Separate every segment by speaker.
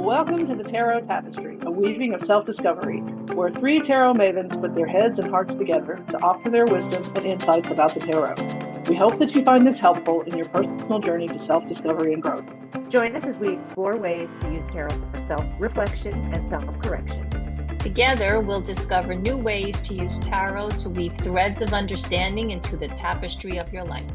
Speaker 1: Welcome to the Tarot Tapestry, a weaving of self-discovery, where three tarot mavens put their heads and hearts together to offer their wisdom and insights about the tarot. We hope that you find this helpful in your personal journey to self-discovery and growth.
Speaker 2: Join us as we explore ways to use tarot for self-reflection and self-correction.
Speaker 3: Together, we'll discover new ways to use tarot to weave threads of understanding into the tapestry of your life.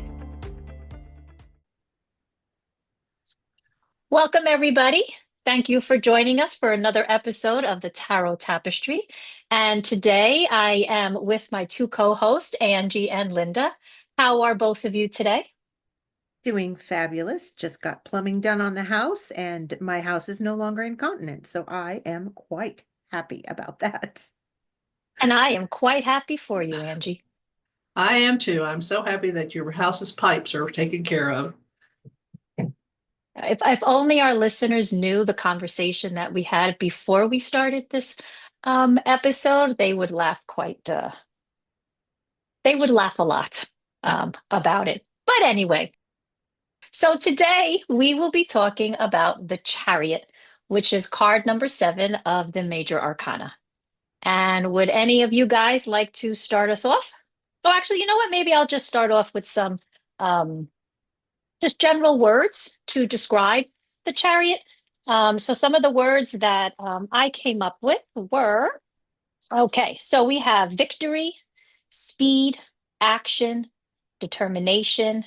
Speaker 3: Welcome, everybody. Thank you for joining us for another episode of the Tarot Tapestry. And today I am with my two co-hosts, Angie and Linda. How are both of you today?
Speaker 4: Doing fabulous. Just got plumbing done on the house, and my house is no longer incontinent, so I am quite happy about that.
Speaker 3: And I am quite happy for you, Angie.
Speaker 1: I am too. I'm so happy that your house's pipes are taken care of.
Speaker 3: If only our listeners knew the conversation that we had before we started this episode, they would laugh they would laugh a lot about it. But anyway, so today we will be talking about the Chariot, which is card number 7 of the Major Arcana. And would any of you guys like to start us off? Oh, actually, you know what? Maybe I'll just start off with some just general words to describe the Chariot. So some of the words that I came up with were, okay, so we have victory, speed, action, determination,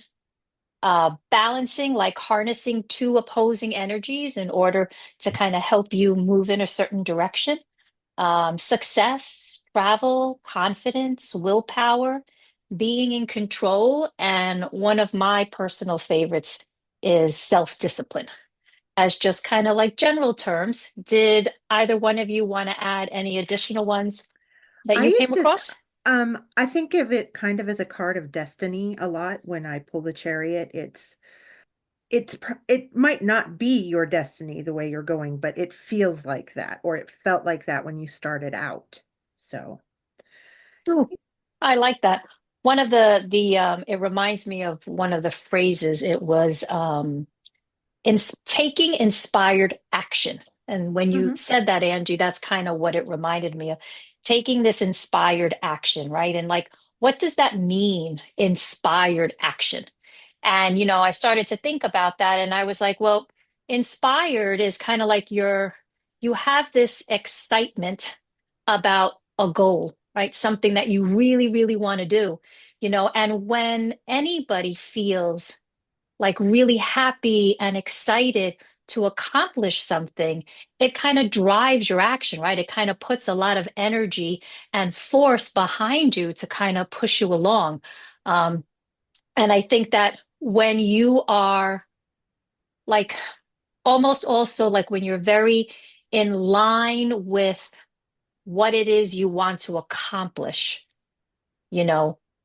Speaker 3: balancing, like harnessing two opposing energies in order to kind of help you move in a certain direction, success, travel, confidence, willpower, being in control, and one of my personal favorites is self-discipline. As just kind of like general terms, did either one of you want to add any additional ones that you came across?
Speaker 4: I think of it kind of as a card of destiny a lot. When I pull the Chariot, it might not be your destiny the way you're going, but it feels like that, or it felt like that when you started out. So
Speaker 3: Ooh, I like that. One of the it reminds me of one of the phrases. It was taking inspired action. And when you said that, Angie, that's kind of what it reminded me of. Taking this inspired action, right? And like, what does that mean, inspired action? And, I started to think about that and I was like, well, inspired is kind of like you have this excitement about a goal, right? Something that you really, really want to do, and when anybody feels like really happy and excited to accomplish something, it kind of drives your action, right? It kind of puts a lot of energy and force behind you to kind of push you along. And I think that when you are like almost also like when you're very in line with what it is you want to accomplish,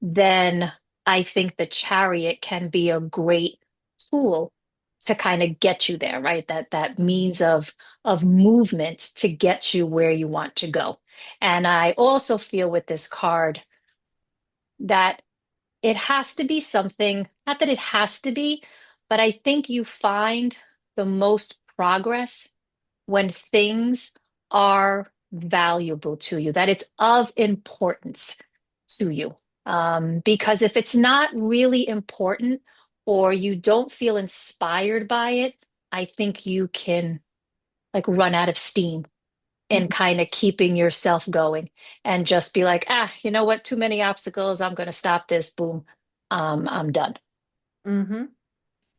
Speaker 3: then I think the Chariot can be a great tool to kind of get you there, right? That means of movement to get you where you want to go. And I also feel with this card that it has to be something, not that it has to be, but I think you find the most progress when things are valuable to you, that it's of importance to you. Because if it's not really important or you don't feel inspired by it, I think you can like run out of steam in kind of keeping yourself going and just be like, you know what, too many obstacles. I'm going to stop this. Boom. I'm done.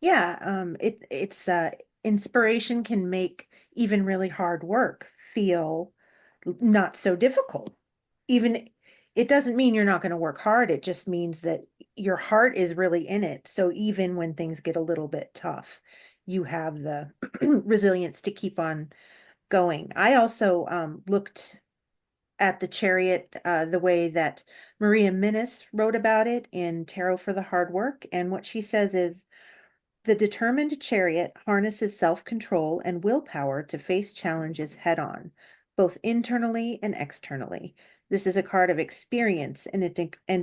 Speaker 4: yeah, it's inspiration can make even really hard work feel not so difficult. Even it doesn't mean you're not going to work hard. It just means that your heart is really in it. So even when things get a little bit tough, you have the resilience to keep on going. I also looked at the Chariot the way that Maria Minnis wrote about it in Tarot for the Hard Work. And what she says is, the determined Chariot harnesses self-control and willpower to face challenges head-on, both internally and externally. This is a card of experience and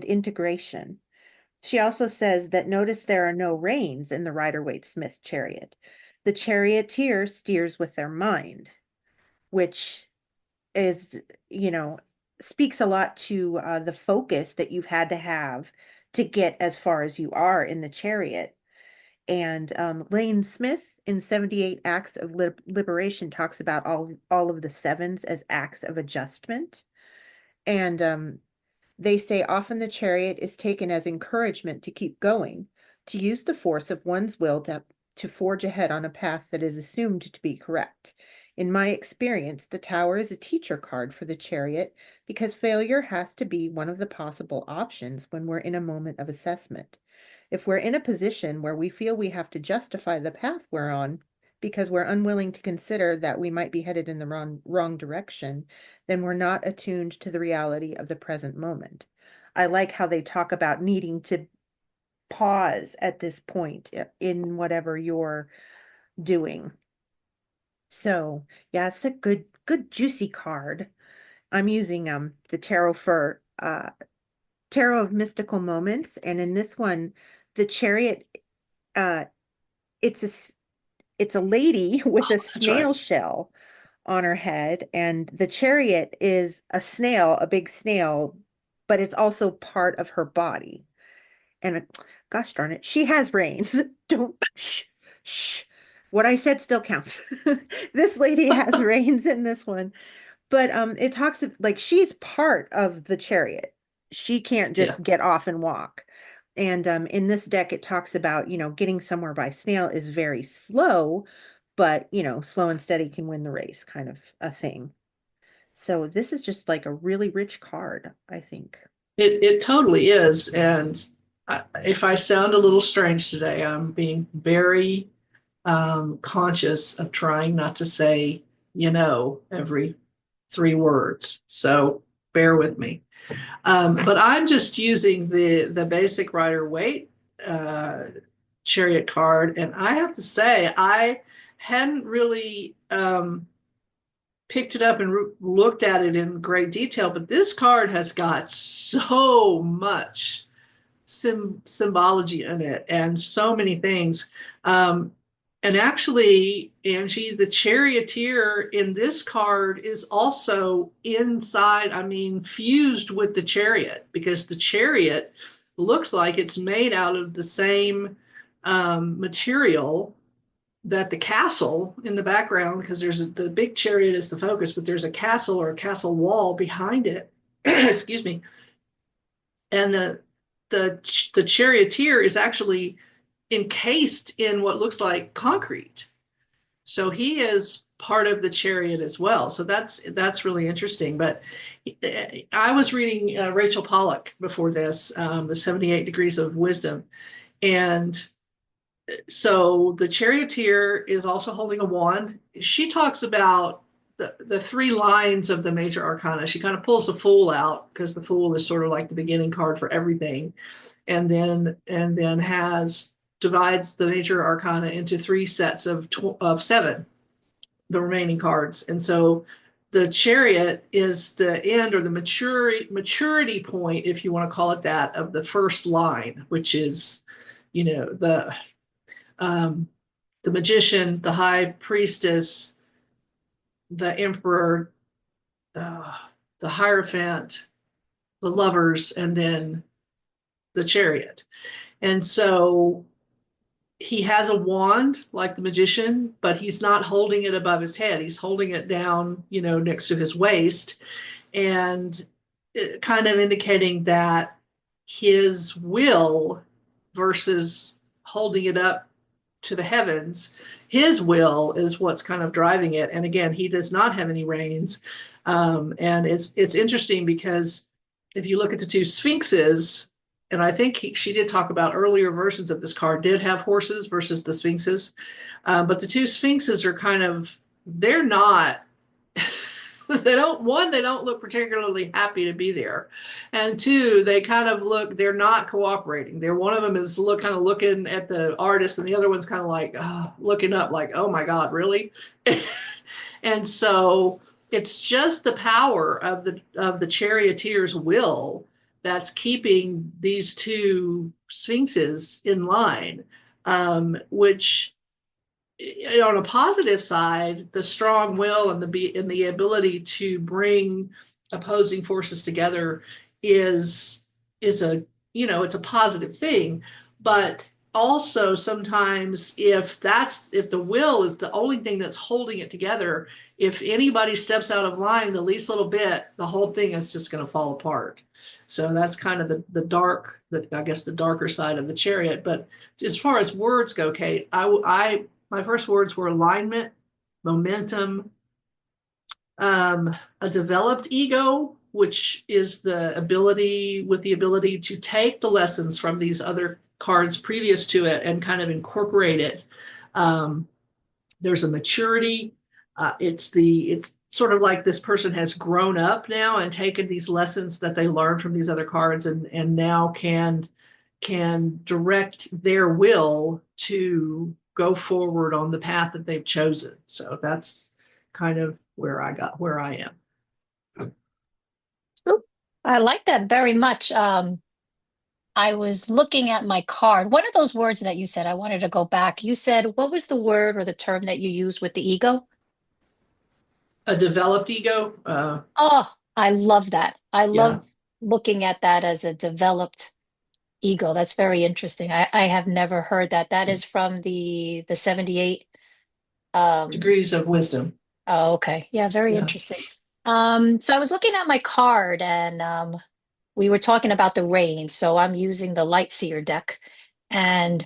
Speaker 4: integration. She also says that notice there are no reins in the Rider-Waite-Smith Chariot. The charioteer steers with their mind, which is, speaks a lot to the focus that you've had to have to get as far as you are in the chariot. And Lane Smith in 78 Acts of Liberation talks about all of the sevens as acts of adjustment. And they say often the chariot is taken as encouragement to keep going, to use the force of one's will to forge ahead on a path that is assumed to be correct. In my experience, the Tower is a teacher card for the chariot because failure has to be one of the possible options when we're in a moment of assessment. If we're in a position where we feel we have to justify the path we're on because we're unwilling to consider that we might be headed in the wrong direction, then we're not attuned to the reality of the present moment. I like how they talk about needing to pause at this point in whatever you're doing. So yeah, it's a good juicy card. I'm using the tarot for Tarot of Mystical Moments, and in this one, the chariot, uh it's a lady with a
Speaker 1: That's
Speaker 4: snail
Speaker 1: right.
Speaker 4: shell on her head, and the chariot is a snail, a big snail, but it's also part of her body. And gosh darn it, she has reins. Don't shh. What I said still counts. This lady has reins in this one, but it talks like she's part of the chariot. She can't
Speaker 1: Yeah.
Speaker 4: just get off and walk. And in this deck, it talks about, getting somewhere by snail is very slow, but slow and steady can win the race, kind of a thing. So this is just like a really rich card, I think.
Speaker 1: It totally is. And if I sound a little strange today, I'm being very conscious of trying not to say, every 3 words. So bear with me. But I'm just using the basic Rider-Waite Chariot card. And I have to say, I hadn't really picked it up and looked at it in great detail, but this card has got so much symbology in it and so many things. And actually, Angie, the charioteer in this card is also inside, fused with the chariot, because the chariot looks like it's made out of the same material that the castle in the background, because the big chariot is the focus, but there's a castle or a castle wall behind it. Excuse me. And the charioteer is actually encased in what looks like concrete. So he is part of the chariot as well. So that's really interesting. But I was reading Rachel Pollack before this, the 78 Degrees of Wisdom. And so the charioteer is also holding a wand. She talks about the 3 lines of the major arcana. She kind of pulls the Fool out, because the Fool is sort of like the beginning card for everything, and then divides the major arcana into 3 sets of 7, the remaining cards. And so the chariot is the end, or the maturity point, if you want to call it that, of the first line, which is the magician, the high priestess, the emperor, the Hierophant, the lovers, and then the chariot. And so he has a wand like the magician, but he's not holding it above his head. He's holding it down, next to his waist, and kind of indicating that his will versus holding it up to the heavens, his will is what's kind of driving it. And again, he does not have any reins. And it's interesting, because if you look at the 2 sphinxes, and I think she did talk about earlier versions of this card did have horses versus the sphinxes, but the 2 sphinxes are they're not they don't look particularly happy to be there, and 2, they kind of they're not cooperating. One of them is looking at the artist, and the other one's kind of like looking up like, oh my God, really? And so it's just the power of the charioteer's will that's keeping these 2 sphinxes in line, which on a positive side, the strong will and the ability to bring opposing forces together is a, it's a positive thing. But also sometimes if the will is the only thing that's holding it together, if anybody steps out of line the least little bit, the whole thing is just going to fall apart. So that's kind of I guess the darker side of the Chariot. But as far as words go, Kate, my first words were alignment, momentum, a developed ego, which is the ability to take the lessons from these other cards previous to it and kind of incorporate it. There's a maturity. It's sort of like this person has grown up now and taken these lessons that they learned from these other cards and now can direct their will to go forward on the path that they've chosen. So that's kind of where I am.
Speaker 3: I like that very much. I was looking at my card. One of those words that you said, I wanted to go back. You said, what was the word or the term that you used with the ego?
Speaker 1: A developed ego.
Speaker 3: Oh, I love that. I
Speaker 1: Yeah.
Speaker 3: love looking at that as a developed ego. That's very interesting. I have never heard that. That is from the 78.
Speaker 1: Degrees of wisdom.
Speaker 3: Oh, okay. Yeah, very
Speaker 1: Yeah.
Speaker 3: interesting. So I was looking at my card and we were talking about the rain. So I'm using the Light Seer deck. And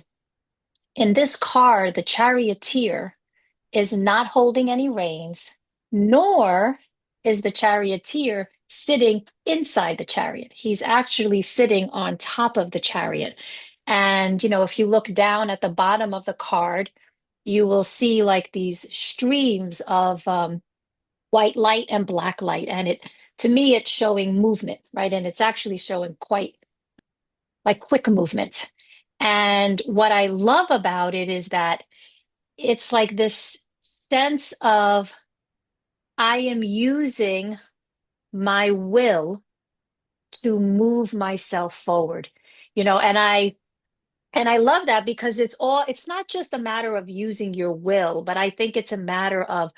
Speaker 3: in this card, the charioteer is not holding any reins, nor is the charioteer sitting inside the chariot. He's actually sitting on top of the chariot. And, if you look down at the bottom of the card, you will see like these streams of white light and black light. And to me, it's showing movement, right? And it's actually showing quite like quick movement. And what I love about it is that it's like this sense of I am using my will to move myself forward, and I love that because it's not just a matter of using your will, but I think it's a matter of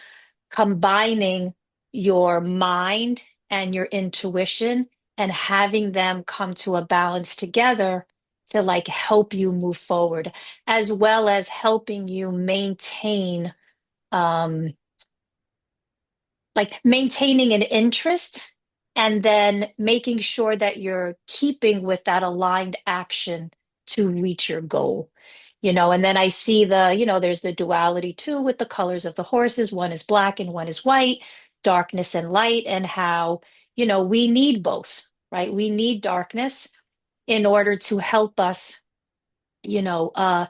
Speaker 3: combining your mind and your intuition and having them come to a balance together to like help you move forward, as well as helping you maintain um like maintaining an interest and then making sure that you're keeping with that aligned action to reach your goal. And then I see there's the duality too with the colors of the horses. One is black and one is white, darkness and light, and how, we need both, right? We need darkness in order to help us, you know, uh,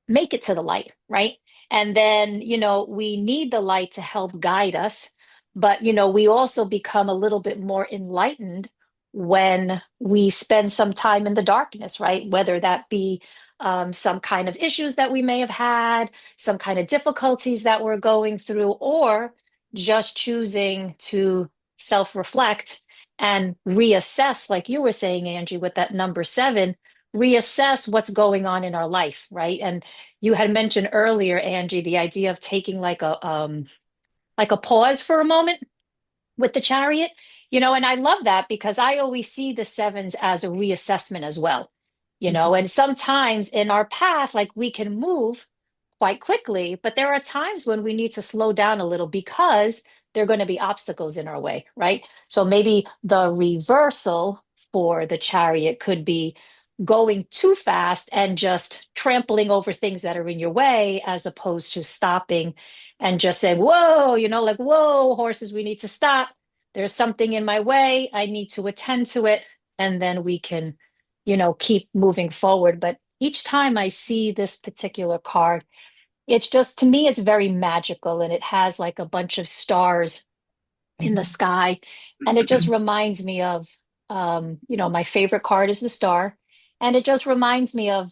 Speaker 3: make it to the light, right? And then, we need the light to help guide us. But, we also become a little bit more enlightened when we spend some time in the darkness, right? Whether that be some kind of issues that we may have had, some kind of difficulties that we're going through, or just choosing to self reflect and reassess, like you were saying, Angie, with that number 7, reassess what's going on in our life, right? And you had mentioned earlier, Angie, the idea of taking like a pause for a moment with the chariot, and I love that because I always see the sevens as a reassessment as well, and sometimes in our path, like we can move quite quickly, but there are times when we need to slow down a little because there are going to be obstacles in our way, right? So maybe the reversal for the chariot could be going too fast and just trampling over things that are in your way, as opposed to stopping and just saying, whoa, like, whoa, horses, we need to stop. There's something in my way. I need to attend to it. And then we can, keep moving forward. But each time I see this particular card, it's just, to me, it's very magical. And it has like a bunch of stars in the sky. And it just reminds me of, my favorite card is the star. And it just reminds me of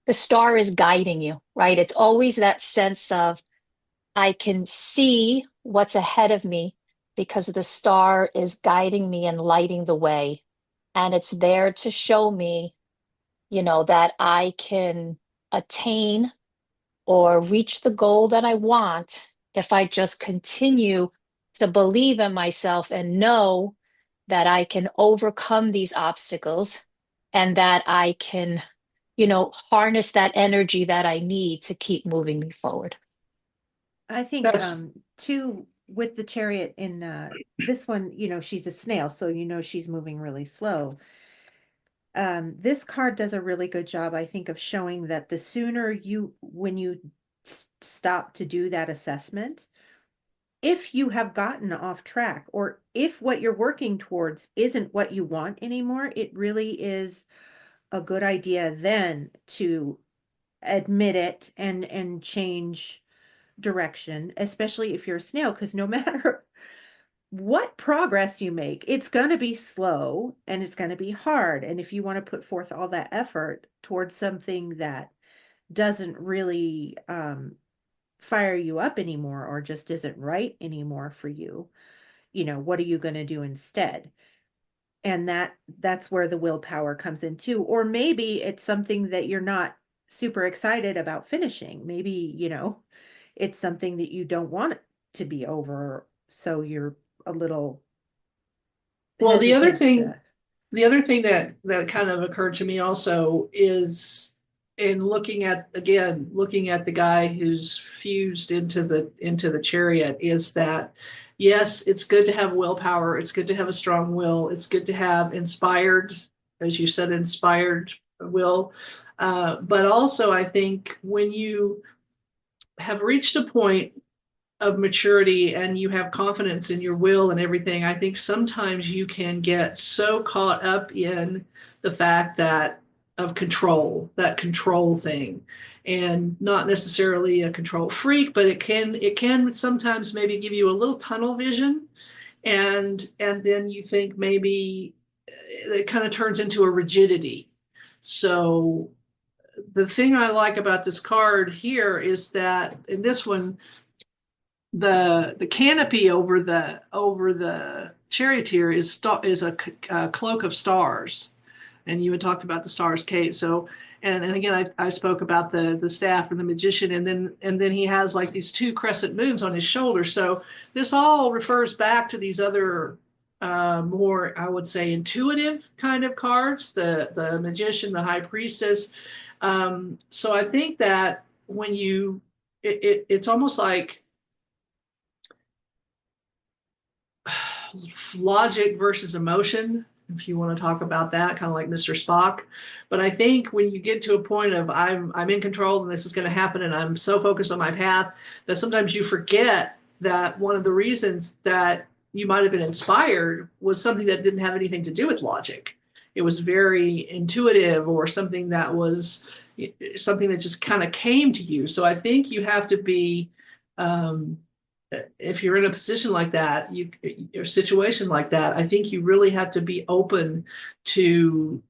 Speaker 3: the star is guiding you, right? It's always that sense of I can see what's ahead of me because the star is guiding me and lighting the way. And it's there to show me, that I can attain or reach the goal that I want if I just continue to believe in myself and know that I can overcome these obstacles and that I can, harness that energy that I need to keep moving me forward.
Speaker 4: I think
Speaker 1: That's
Speaker 4: too, with the chariot in this one, she's a snail, so she's moving really slow. This card does a really good job, I think, of showing that the sooner when you stop to do that assessment, if you have gotten off track, or if what you're working towards isn't what you want anymore, it really is a good idea then to admit it and change direction, especially if you're a snail, because no matter what progress you make, it's going to be slow and it's going to be hard. And if you want to put forth all that effort towards something that doesn't really fire you up anymore, or just isn't right anymore for you, what are you going to do instead? And that's where the willpower comes in too. Or maybe it's something that you're not super excited about finishing. Maybe, it's something that you don't want it to be over, so you're a little
Speaker 1: well,
Speaker 4: hesitant to.
Speaker 1: the other thing that kind of occurred to me also is in looking at the guy who's fused into the chariot, is that yes, it's good to have willpower, it's good to have a strong will, it's good to have inspired, as you said, inspired will, but also I think when you have reached a point of maturity and you have confidence in your will and everything, I think sometimes you can get so caught up in the fact that of control, that control thing, and not necessarily a control freak, but it can sometimes maybe give you a little tunnel vision, and then you think maybe it kind of turns into a rigidity. So the thing I like about this card here is that in this one, the canopy over the charioteer is a cloak of stars, and you had talked about the stars, Kate. So and again, I spoke about the staff and the magician, and then he has like these two crescent moons on his shoulders. So this all refers back to these other more, I would say, intuitive kind of cards, the magician, the high priestess. So I think that when it's almost like logic versus emotion, if you want to talk about that, kind of like Mr. Spock. But I think when you get to a point of I'm in control and this is going to happen and I'm so focused on my path, that sometimes you forget that one of the reasons that you might have been inspired was something that didn't have anything to do with logic. It was very intuitive, or something that just kind of came to you. So I think you have to be, if you're in a position like that, your situation like that, I think you really have to be open to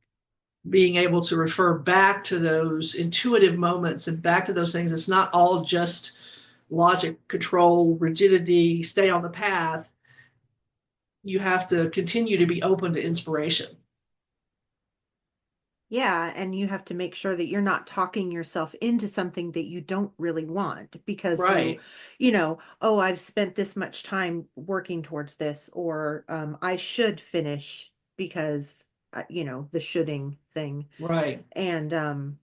Speaker 1: being able to refer back to those intuitive moments and back to those things. It's not all just logic, control, rigidity, stay on the path. You have to continue to be open to inspiration.
Speaker 4: Yeah, and you have to make sure that you're not talking yourself into something that you don't really want, because
Speaker 1: Right.
Speaker 4: oh, I've spent this much time working towards this, or I should finish because the shoulding thing.
Speaker 1: Right.
Speaker 4: And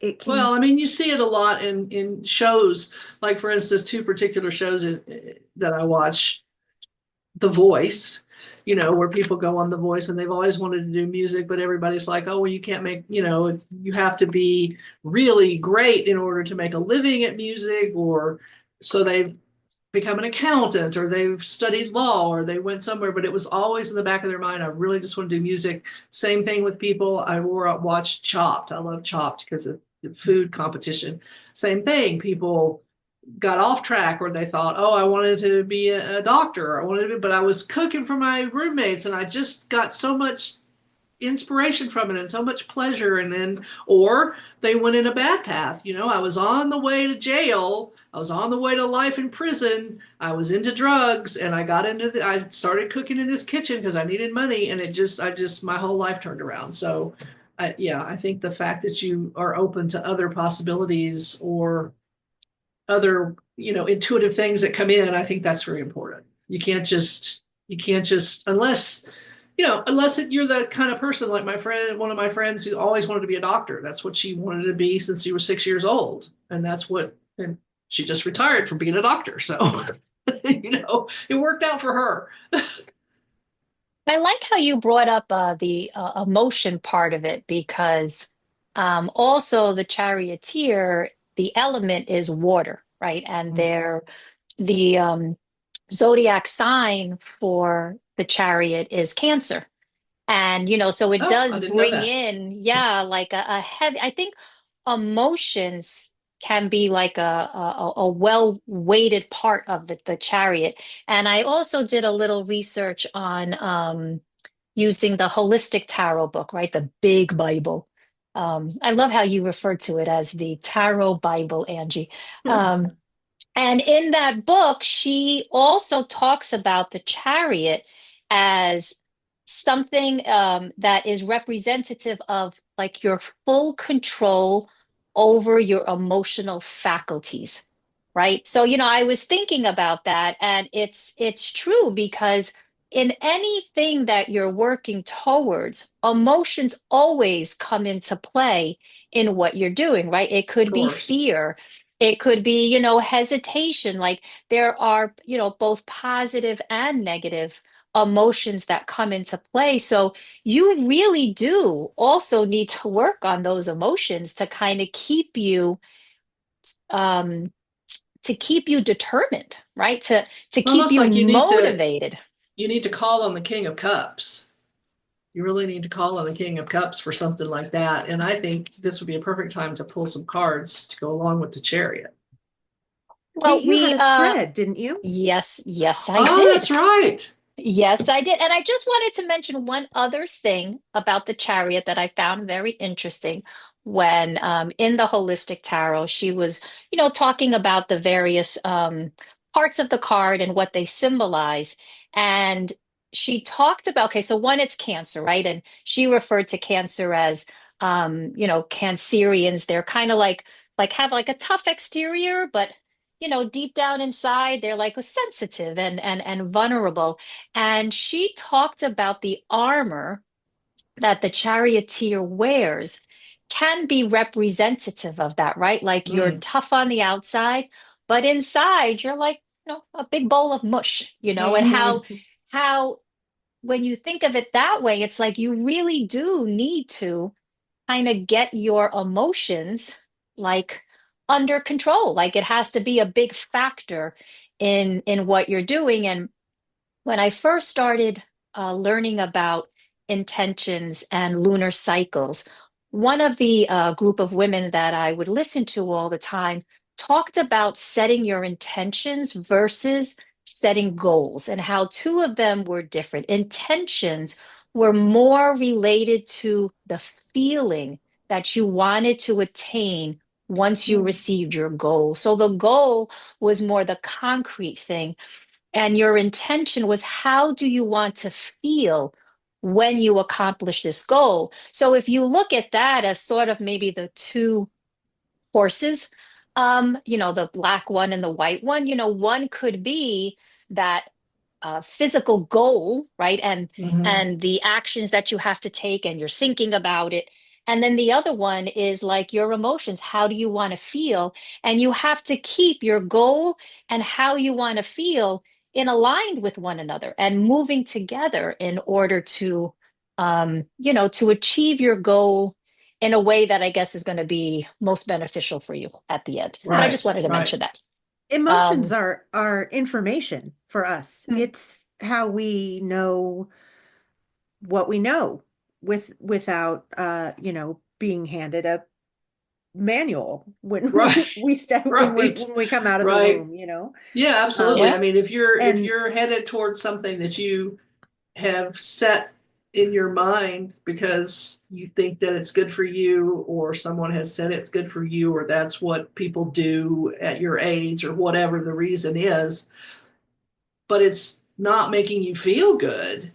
Speaker 4: it
Speaker 1: Well,
Speaker 4: can.
Speaker 1: I mean, you see it a lot in shows, like for instance, two particular shows that I watch, The Voice, where people go on The Voice and they've always wanted to do music, but everybody's like, oh, well, you can't make, you have to be really great in order to make a living at music, or so they've become an accountant, or they've studied law, or they went somewhere, but it was always in the back of their mind, I really just want to do music. Same thing with people. I watched Chopped. I love Chopped because of the food competition. Same thing. People got off track, or they thought, oh, I wanted to be a doctor. But I was cooking for my roommates and I just got so much inspiration from it and so much pleasure. And then, or they went in a bad path. I was on the way to jail. I was on the way to life in prison. I was into drugs, and I started cooking in this kitchen because I needed money. And my whole life turned around. So I think the fact that you are open to other possibilities or other, intuitive things that come in, I think that's very important. You can't just, unless you're the kind of person like one of my friends who always wanted to be a doctor. That's what she wanted to be since she was 6 years old. And she just retired from being a doctor. So, it worked out for her.
Speaker 3: I like how you brought up the emotion part of it because also the charioteer, the element is water, right? And the zodiac sign for the chariot is Cancer. And, so it
Speaker 1: Oh, I
Speaker 3: does
Speaker 1: didn't know
Speaker 3: bring
Speaker 1: that.
Speaker 3: in, yeah, like a heavy, I think emotions can be like a well-weighted part of the chariot. And I also did a little research on using the holistic tarot book, right? The big Bible. I love how you refer to it as the tarot Bible, Angie. Um, and in that book, she also talks about the chariot as something that is representative of like your full control over your emotional faculties, right? So, I was thinking about that, and it's true because in anything that you're working towards, emotions always come into play in what you're doing, right? It
Speaker 1: Of
Speaker 3: could be
Speaker 1: course.
Speaker 3: fear. It could be, hesitation. Like there are, both positive and negative emotions that come into play. So you really do also need to work on those emotions um, to keep you determined, right? To
Speaker 1: It's
Speaker 3: keep
Speaker 1: almost
Speaker 3: you
Speaker 1: like
Speaker 3: motivated.
Speaker 1: you need to call on the King of Cups. You really need to call on the King of Cups for something like that. And I think this would be a perfect time to pull some cards to go along with the Chariot.
Speaker 3: Well,
Speaker 4: You had a spread, didn't you?
Speaker 3: yes, I
Speaker 1: Oh,
Speaker 3: did.
Speaker 1: that's right.
Speaker 3: Yes, I did. And I just wanted to mention one other thing about the chariot that I found very interesting when in the holistic tarot, she was, talking about the various parts of the card and what they symbolize. And she talked about, okay, so one, it's Cancer, right? And she referred to Cancer as, Cancerians. They're kind of like have like a tough exterior, but deep down inside, they're like sensitive and vulnerable. And she talked about the armor that the charioteer wears can be representative of that, right? Like you're
Speaker 1: Mm.
Speaker 3: tough on the outside, but inside you're like, a big bowl of mush, and
Speaker 1: Hmm.
Speaker 3: how when you think of it that way, it's like you really do need to kind of get your emotions like under control. Like it has to be a big factor in what you're doing. And when I first started learning about intentions and lunar cycles, one of the group of women that I would listen to all the time talked about setting your intentions versus setting goals and how two of them were different. Intentions were more related to the feeling that you wanted to attain once you received your goal. So the goal was more the concrete thing, and your intention was how do you want to feel when you accomplish this goal? So if you look at that as sort of maybe the two horses, the black one and the white one, one could be that physical goal, right?
Speaker 1: Hmm.
Speaker 3: And the actions that you have to take and you're thinking about it. And then the other one is like your emotions. How do you want to feel? And you have to keep your goal and how you want to feel in aligned with one another and moving together in order to achieve your goal in a way that I guess is going to be most beneficial for you at the end. But I
Speaker 1: Right,
Speaker 3: just wanted to
Speaker 1: right.
Speaker 3: mention that.
Speaker 4: Emotions
Speaker 3: Um,
Speaker 4: are information for us.
Speaker 3: mm,
Speaker 4: It's how we know what we know without being handed a manual when
Speaker 1: Right,
Speaker 4: we step
Speaker 1: right,
Speaker 4: when we come out of the
Speaker 1: right.
Speaker 4: womb.
Speaker 1: Yeah, absolutely.
Speaker 4: Um
Speaker 3: yeah.
Speaker 1: I mean, if
Speaker 4: and
Speaker 1: you're headed towards something that you have set in your mind because you think that it's good for you, or someone has said it's good for you, or that's what people do at your age, or whatever the reason is, but it's not making you feel good,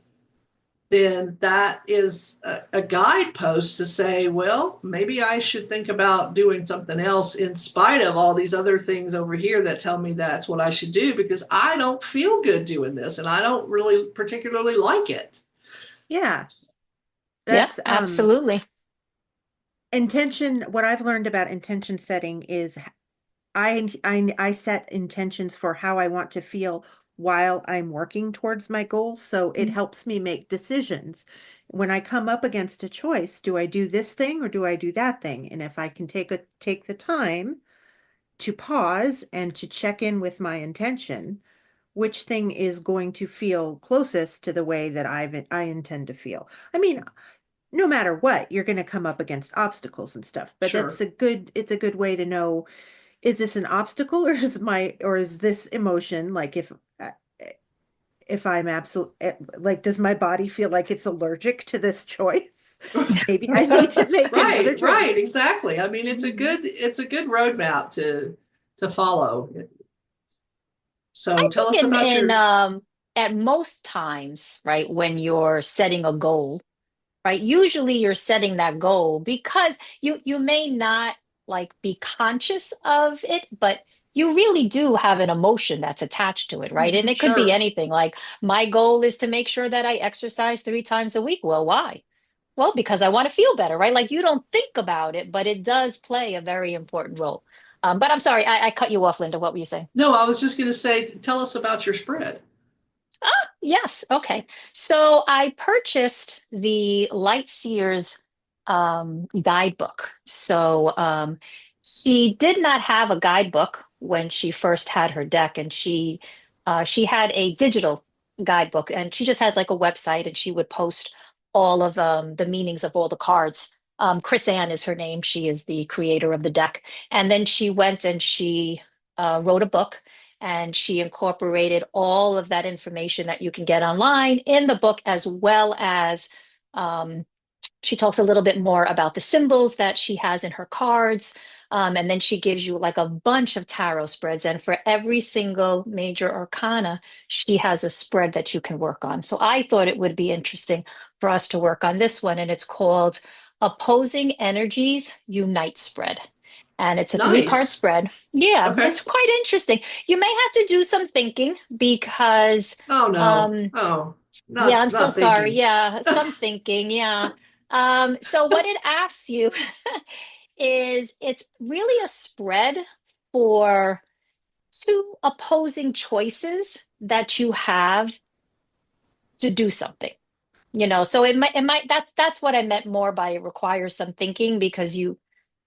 Speaker 1: then that is a guidepost to say, well, maybe I should think about doing something else in spite of all these other things over here that tell me that's what I should do, because I don't feel good doing this and I don't really particularly like it.
Speaker 4: Yeah.
Speaker 3: Yeah,
Speaker 4: That's
Speaker 3: absolutely.
Speaker 4: intention. What I've learned about intention setting is I set intentions for how I want to feel while I'm working towards my goals. So it helps me make decisions. When I come up against a choice, do I do this thing or do I do that thing? And if I can take the time to pause and to check in with my intention, which thing is going to feel closest to the way that I intend to feel. I mean, no matter what, you're going to come up against obstacles and stuff, but
Speaker 1: Sure.
Speaker 4: it's a good way to know, is this an obstacle or is this emotion, like if I'm absolute, like, does my body feel like it's allergic to this choice? Maybe I need to make another
Speaker 1: Right,
Speaker 4: choice.
Speaker 1: right, exactly. I mean, it's a good roadmap to follow. So tell us
Speaker 3: In
Speaker 1: about your.
Speaker 3: at most times, right, when you're setting a goal, right? Usually you're setting that goal because you may not like be conscious of it, but you really do have an emotion that's attached to it, right? And it could be
Speaker 1: Sure.
Speaker 3: anything. Like my goal is to make sure that I exercise 3 times a week. Well, why? Well, because I want to feel better, right? Like you don't think about it, but it does play a very important role. But I'm sorry, I cut you off, Linda. What were you saying?
Speaker 1: No, I was just going to say, tell us about your spread.
Speaker 3: Yes. Okay. So I purchased the Light Seers guidebook. So she did not have a guidebook when she first had her deck, and she had a digital guidebook, and she just had like a website, and she would post all of the meanings of all the cards. Chris Ann is her name. She is the creator of the deck, and then she went and she wrote a book and she incorporated all of that information that you can get online in the book, as well as um, she talks a little bit more about the symbols that she has in her cards. And then she gives you like a bunch of tarot spreads. And for every single major arcana, she has a spread that you can work on. So I thought it would be interesting for us to work on this one. And it's called Opposing Energies Unite Spread. And it's a 3 card
Speaker 1: Nice.
Speaker 3: spread. Yeah,
Speaker 1: Okay.
Speaker 3: it's quite interesting. You may have to do some thinking because
Speaker 1: Oh no.
Speaker 3: um,
Speaker 1: Oh,
Speaker 3: yeah,
Speaker 1: not
Speaker 3: I'm so
Speaker 1: not
Speaker 3: sorry.
Speaker 1: thinking.
Speaker 3: Yeah, some thinking. Yeah. So what it asks you is it's really a spread for two opposing choices that you have to do something. So it might that's what I meant more by it requires some thinking, because you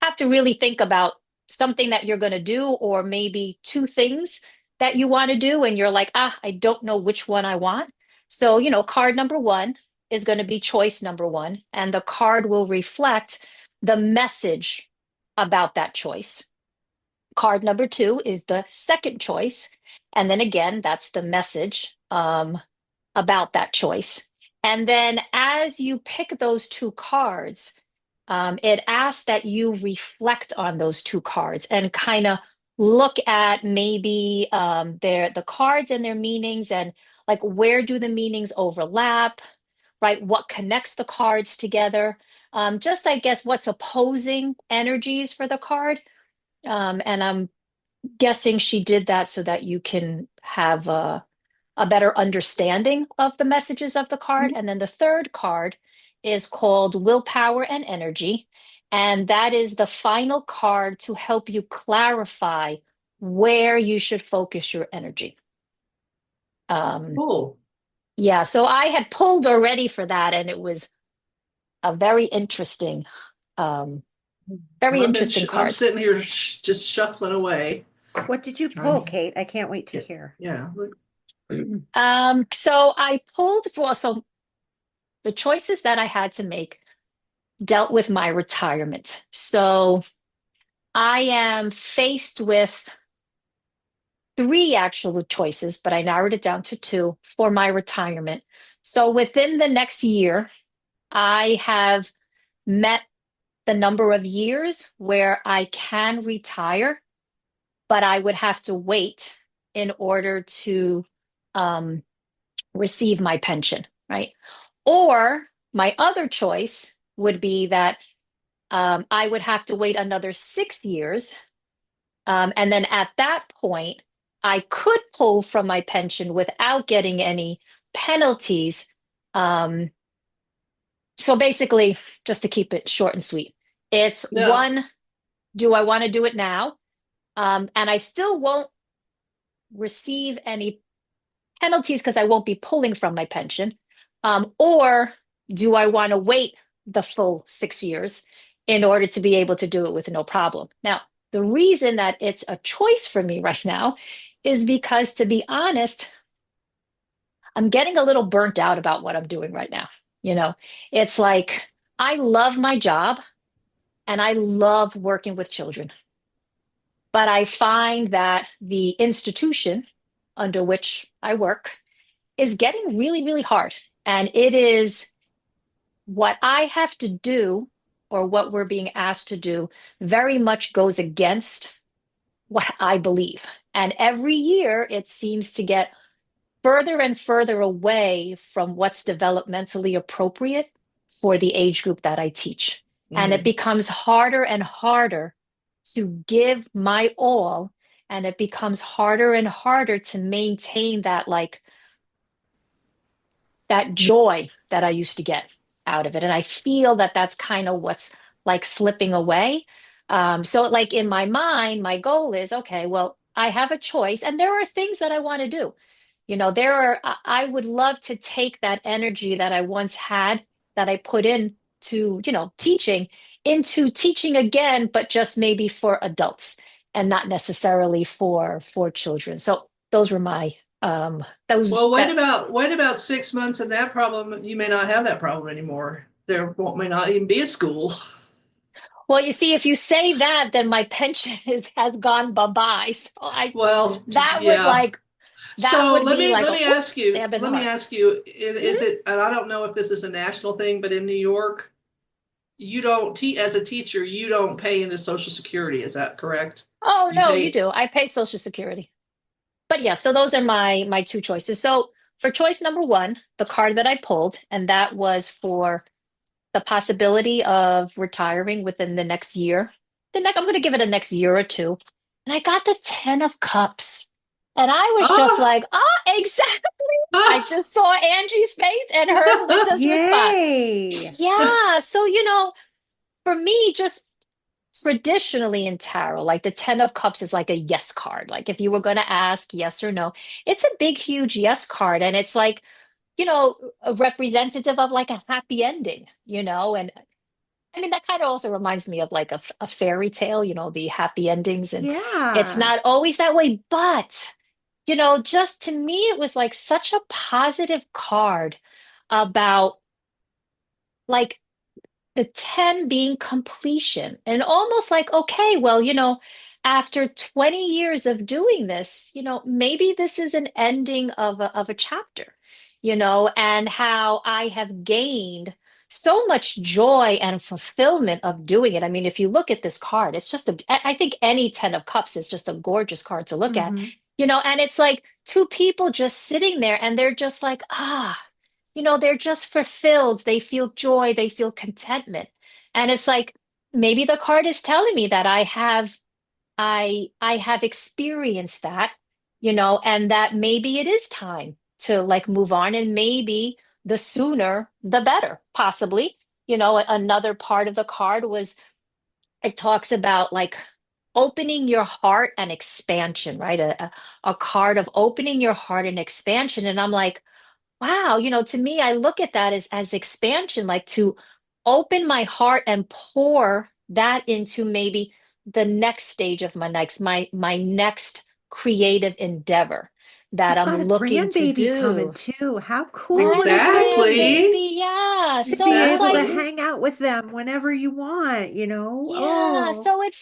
Speaker 3: have to really think about something that you're going to do, or maybe two things that you want to do and you're like, I don't know which one I want. So card number one is going to be choice number one, and the card will reflect the message about that choice. Card number two is the second choice, and then again that's the message about that choice. And then as you pick those two cards, it asks that you reflect on those two cards and kind of look at maybe the cards and their meanings, and like where do the meanings overlap, right? What connects the cards together? Just I guess what's opposing energies for the card. And I'm guessing she did that so that you can have a better understanding of the messages of the card. And then the third card is called Willpower and Energy. And that is the final card to help you clarify where you should focus your energy. Um,
Speaker 1: Cool.
Speaker 3: yeah, so I had pulled already for that, and it was a um, very
Speaker 1: Well,
Speaker 3: interesting
Speaker 1: I'm
Speaker 3: cards.
Speaker 1: sitting here just shuffling away.
Speaker 4: What did you
Speaker 1: Trying
Speaker 4: pull,
Speaker 1: to
Speaker 4: Kate? I can't wait to hear.
Speaker 1: yeah.
Speaker 3: So I pulled so the choices that I had to make dealt with my retirement. So I am faced with three actual choices, but I narrowed it down to two for my retirement. So within the next year, I have met the number of years where I can retire, but I would have to wait in order to um, receive my pension, right? Or my other choice would be that I would have to wait another 6 years. And then at that point, I could pull from my pension without getting any penalties. Um, so basically, just to keep it short and sweet, it's
Speaker 1: Yeah.
Speaker 3: one, do I want to do it now? And I still won't receive any penalties because I won't be pulling from my pension. Or do I want to wait the full 6 years in order to be able to do it with no problem? Now, the reason that it's a choice for me right now is because, to be honest, I'm getting a little burnt out about what I'm doing right now. You know, it's like I love my job and I love working with children, but I find that the institution under which I work is getting really, really hard. And it is what I have to do, or what we're being asked to do, very much goes against what I believe. And every year it seems to get further and further away from what's developmentally appropriate for the age group that I teach. And it becomes harder and harder to give my all. And it becomes harder and harder to maintain that, like, that joy that I used to get out of it. And I feel that that's kind of what's like slipping away. So, like in my mind, my goal is okay, well, I have a choice, and there are things that I want to do. I would love to take that energy that I once had, that I put in to, teaching, into teaching again, but just maybe for adults and not necessarily for children. So those were my those
Speaker 1: Well, wait
Speaker 3: that
Speaker 1: about wait about 6 months, and that problem, you may not have that problem anymore. May not even be a school.
Speaker 3: Well, you see, if you say that, then my pension has gone bye-bye. So I
Speaker 1: Well,
Speaker 3: that would
Speaker 1: yeah.
Speaker 3: like that
Speaker 1: So
Speaker 3: would be like
Speaker 1: let
Speaker 3: a
Speaker 1: me
Speaker 3: whoop,
Speaker 1: ask you.
Speaker 3: stab in the
Speaker 1: Let me
Speaker 3: heart.
Speaker 1: ask you.
Speaker 3: Mhm.
Speaker 1: Is it? And I don't know if this is a national thing, but in New York, you don't as a teacher, you don't pay into Social Security. Is that correct?
Speaker 3: Oh
Speaker 1: You
Speaker 3: no, you
Speaker 1: pay.
Speaker 3: do. I pay Social Security. But yeah, so those are my two choices. So for choice number one, the card that I pulled, and that was for the possibility of retiring within the next year. I'm going to give it a next year or two. And I got the 10 of cups. And I was just
Speaker 1: Ah,
Speaker 3: like, exactly. I
Speaker 1: ah.
Speaker 3: just saw Angie's face and heard Linda's response.
Speaker 4: Yay.
Speaker 3: Yeah. So, for me, just traditionally in tarot, like the 10 of cups is like a yes card. Like if you were going to ask yes or no, it's a big, huge yes card. And it's like, a representative of like a happy ending, and I mean, that kind of also reminds me of like a fairy tale, the happy endings. And it's
Speaker 4: Yeah.
Speaker 3: not always that way, but, just to me, it was like such a positive card about like the 10 being completion, and almost like, okay, well, after 20 years of doing this, maybe this is an ending of a chapter, and how I have gained so much joy and fulfillment of doing it. I mean, if you look at this card, it's just I think any 10 of cups is just a gorgeous card to look at,
Speaker 4: Hmm.
Speaker 3: and it's like two people just sitting there and they're just like, they're just fulfilled. They feel joy, they feel contentment. And it's like maybe the card is telling me that I have experienced that, and that maybe it is time to like move on, and maybe the sooner the better, possibly. Another part of the card was, it talks about like opening your heart and expansion, right? A card of opening your heart and expansion. And I'm like, wow, to me, I look at that as expansion, like to open my heart and pour that into maybe the next stage of my next creative endeavor that
Speaker 4: You've
Speaker 3: I'm
Speaker 4: got a
Speaker 3: looking to
Speaker 4: grandbaby coming
Speaker 3: do.
Speaker 4: too. How cool
Speaker 3: And
Speaker 4: would
Speaker 3: a
Speaker 4: it be
Speaker 1: Exactly.
Speaker 3: grandbaby, yeah.
Speaker 4: to
Speaker 3: So
Speaker 4: be
Speaker 3: it's
Speaker 4: able to
Speaker 3: like,
Speaker 1: Exactly.
Speaker 4: hang out with them whenever you want, you know?
Speaker 3: yeah.
Speaker 4: Oh,
Speaker 3: So it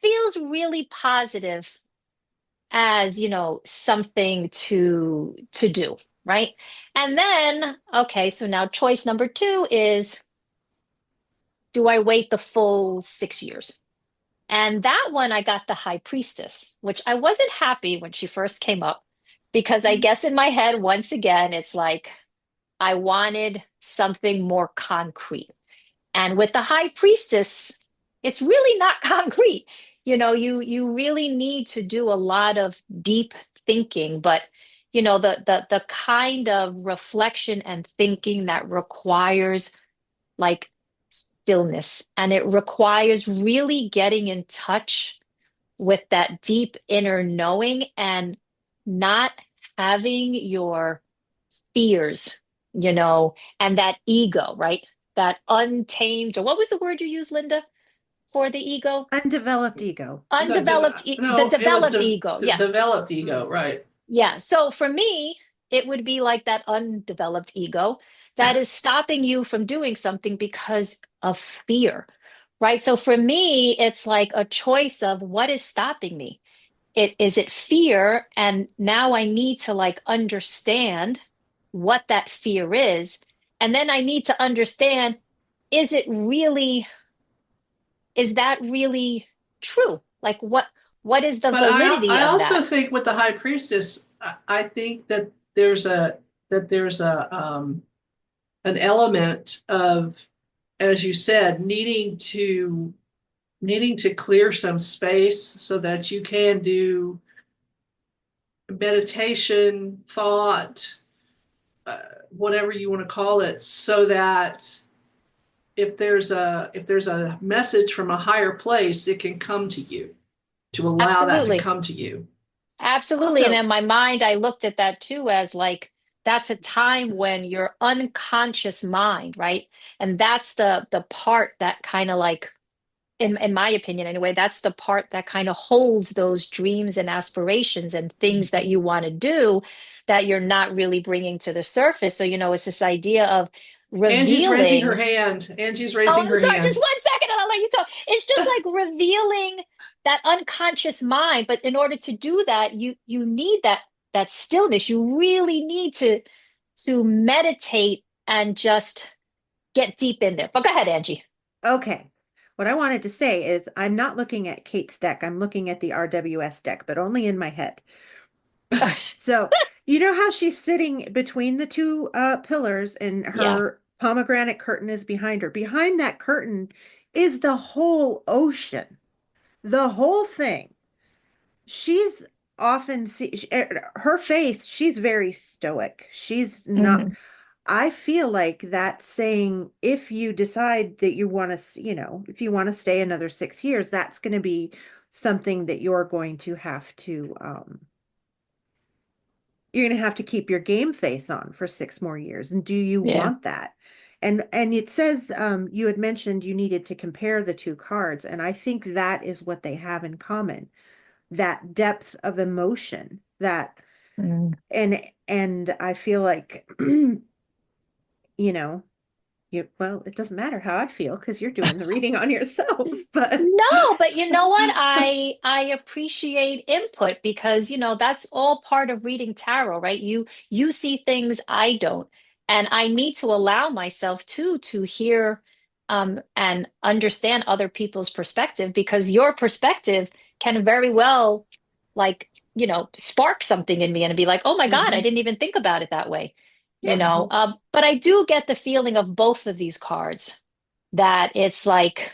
Speaker 3: feels really positive as something to do, right? And then, okay, so now choice number two is, do I wait the full 6 years? And that one, I got the high priestess, which I wasn't happy when she first came up, because I guess in my head, once again, it's like, I wanted something more concrete. And with the high priestess, it's really not concrete. You really need to do a lot of deep thinking, but the kind of reflection and thinking that requires like stillness, and it requires really getting in touch with that deep inner knowing and not having your fears, and that ego, right? That untamed, or what was the word you used, Linda, for the ego?
Speaker 4: Undeveloped ego.
Speaker 3: The
Speaker 5: No, it was
Speaker 3: developed ego. Yeah.
Speaker 5: developed ego, right?
Speaker 3: Yeah. So for me, it would be like that undeveloped ego that is stopping you from doing something because of fear, right? So for me, it's like a choice of what is stopping me. Is it fear? And now I need to like understand what that fear is. And then I need to understand, is it really, is that really true? Like what is the
Speaker 5: But
Speaker 3: validity
Speaker 5: I
Speaker 3: of
Speaker 5: also
Speaker 3: that?
Speaker 5: think with the high priestess, I think that there's an element of, as you said, needing to clear some space so that you can do meditation, thought, whatever you want to call it, so that if there's a message from a higher place, it can come to you, to allow that to
Speaker 3: Absolutely.
Speaker 5: come to you.
Speaker 3: Absolutely. And
Speaker 4: Also,
Speaker 3: in my mind, I looked at that too as like that's a time when your unconscious mind, right? And that's the part that kind of like, in my opinion anyway, that's the part that kind of holds those dreams and aspirations and things that you want to do that you're not really bringing to the surface. So, it's this idea of
Speaker 5: Angie's raising her
Speaker 3: revealing.
Speaker 5: hand. Angie's
Speaker 3: Oh,
Speaker 5: raising
Speaker 3: I'm
Speaker 5: her
Speaker 3: sorry, just
Speaker 5: hand.
Speaker 3: 1 second and I'll let you talk. It's just like revealing that unconscious mind. But in order to do that, you need that stillness. You really need to meditate and just get deep in there. But go ahead, Angie.
Speaker 4: okay. What I wanted to say is I'm not looking at Kate's deck. I'm looking at the RWS deck, but only in my head. So, you know how she's sitting between the two pillars and
Speaker 3: Yeah.
Speaker 4: her pomegranate curtain is behind her. Behind that curtain is the whole ocean, the whole thing. She's often her face, she's very stoic. She's not,
Speaker 3: Mhm.
Speaker 4: I feel like that's saying if you decide that you want to, if you want to stay another 6 years, that's going to be something that you're going to have to keep your game face on for 6 more years. And do you
Speaker 3: Yeah.
Speaker 4: want that? And it says you had mentioned you needed to compare the two cards, and I think that is what they have in common. That depth of emotion, that
Speaker 3: Mm.
Speaker 4: and I feel like you know, well, it doesn't matter how I feel because you're doing the reading on yourself, but
Speaker 3: No, but you know what? I appreciate input because that's all part of reading tarot, right? You see things I don't, and I need to allow myself to hear and understand other people's perspective because your perspective can very well like spark something in me and be like, oh my God, I
Speaker 4: Mhm.
Speaker 3: didn't even think about it that way,
Speaker 4: Mhm.
Speaker 3: But I do get the feeling of both of these cards that it's like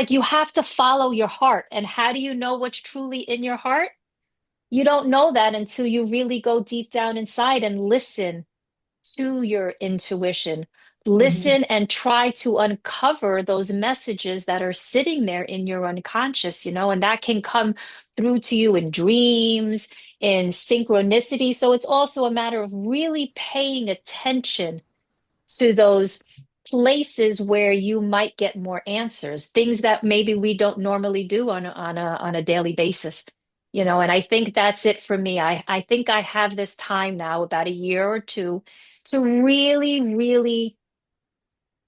Speaker 3: you have to follow your heart. And how do you know what's truly in your heart? You don't know that until you really go deep down inside and listen to your intuition.
Speaker 4: Mhm.
Speaker 3: Listen and try to uncover those messages that are sitting there in your unconscious, and that can come through to you in dreams, in synchronicity. So it's also a matter of really paying attention to those places where you might get more answers, things that maybe we don't normally do on a daily basis. And I think that's it for me. I think I have this time now, about a year or two, to really, really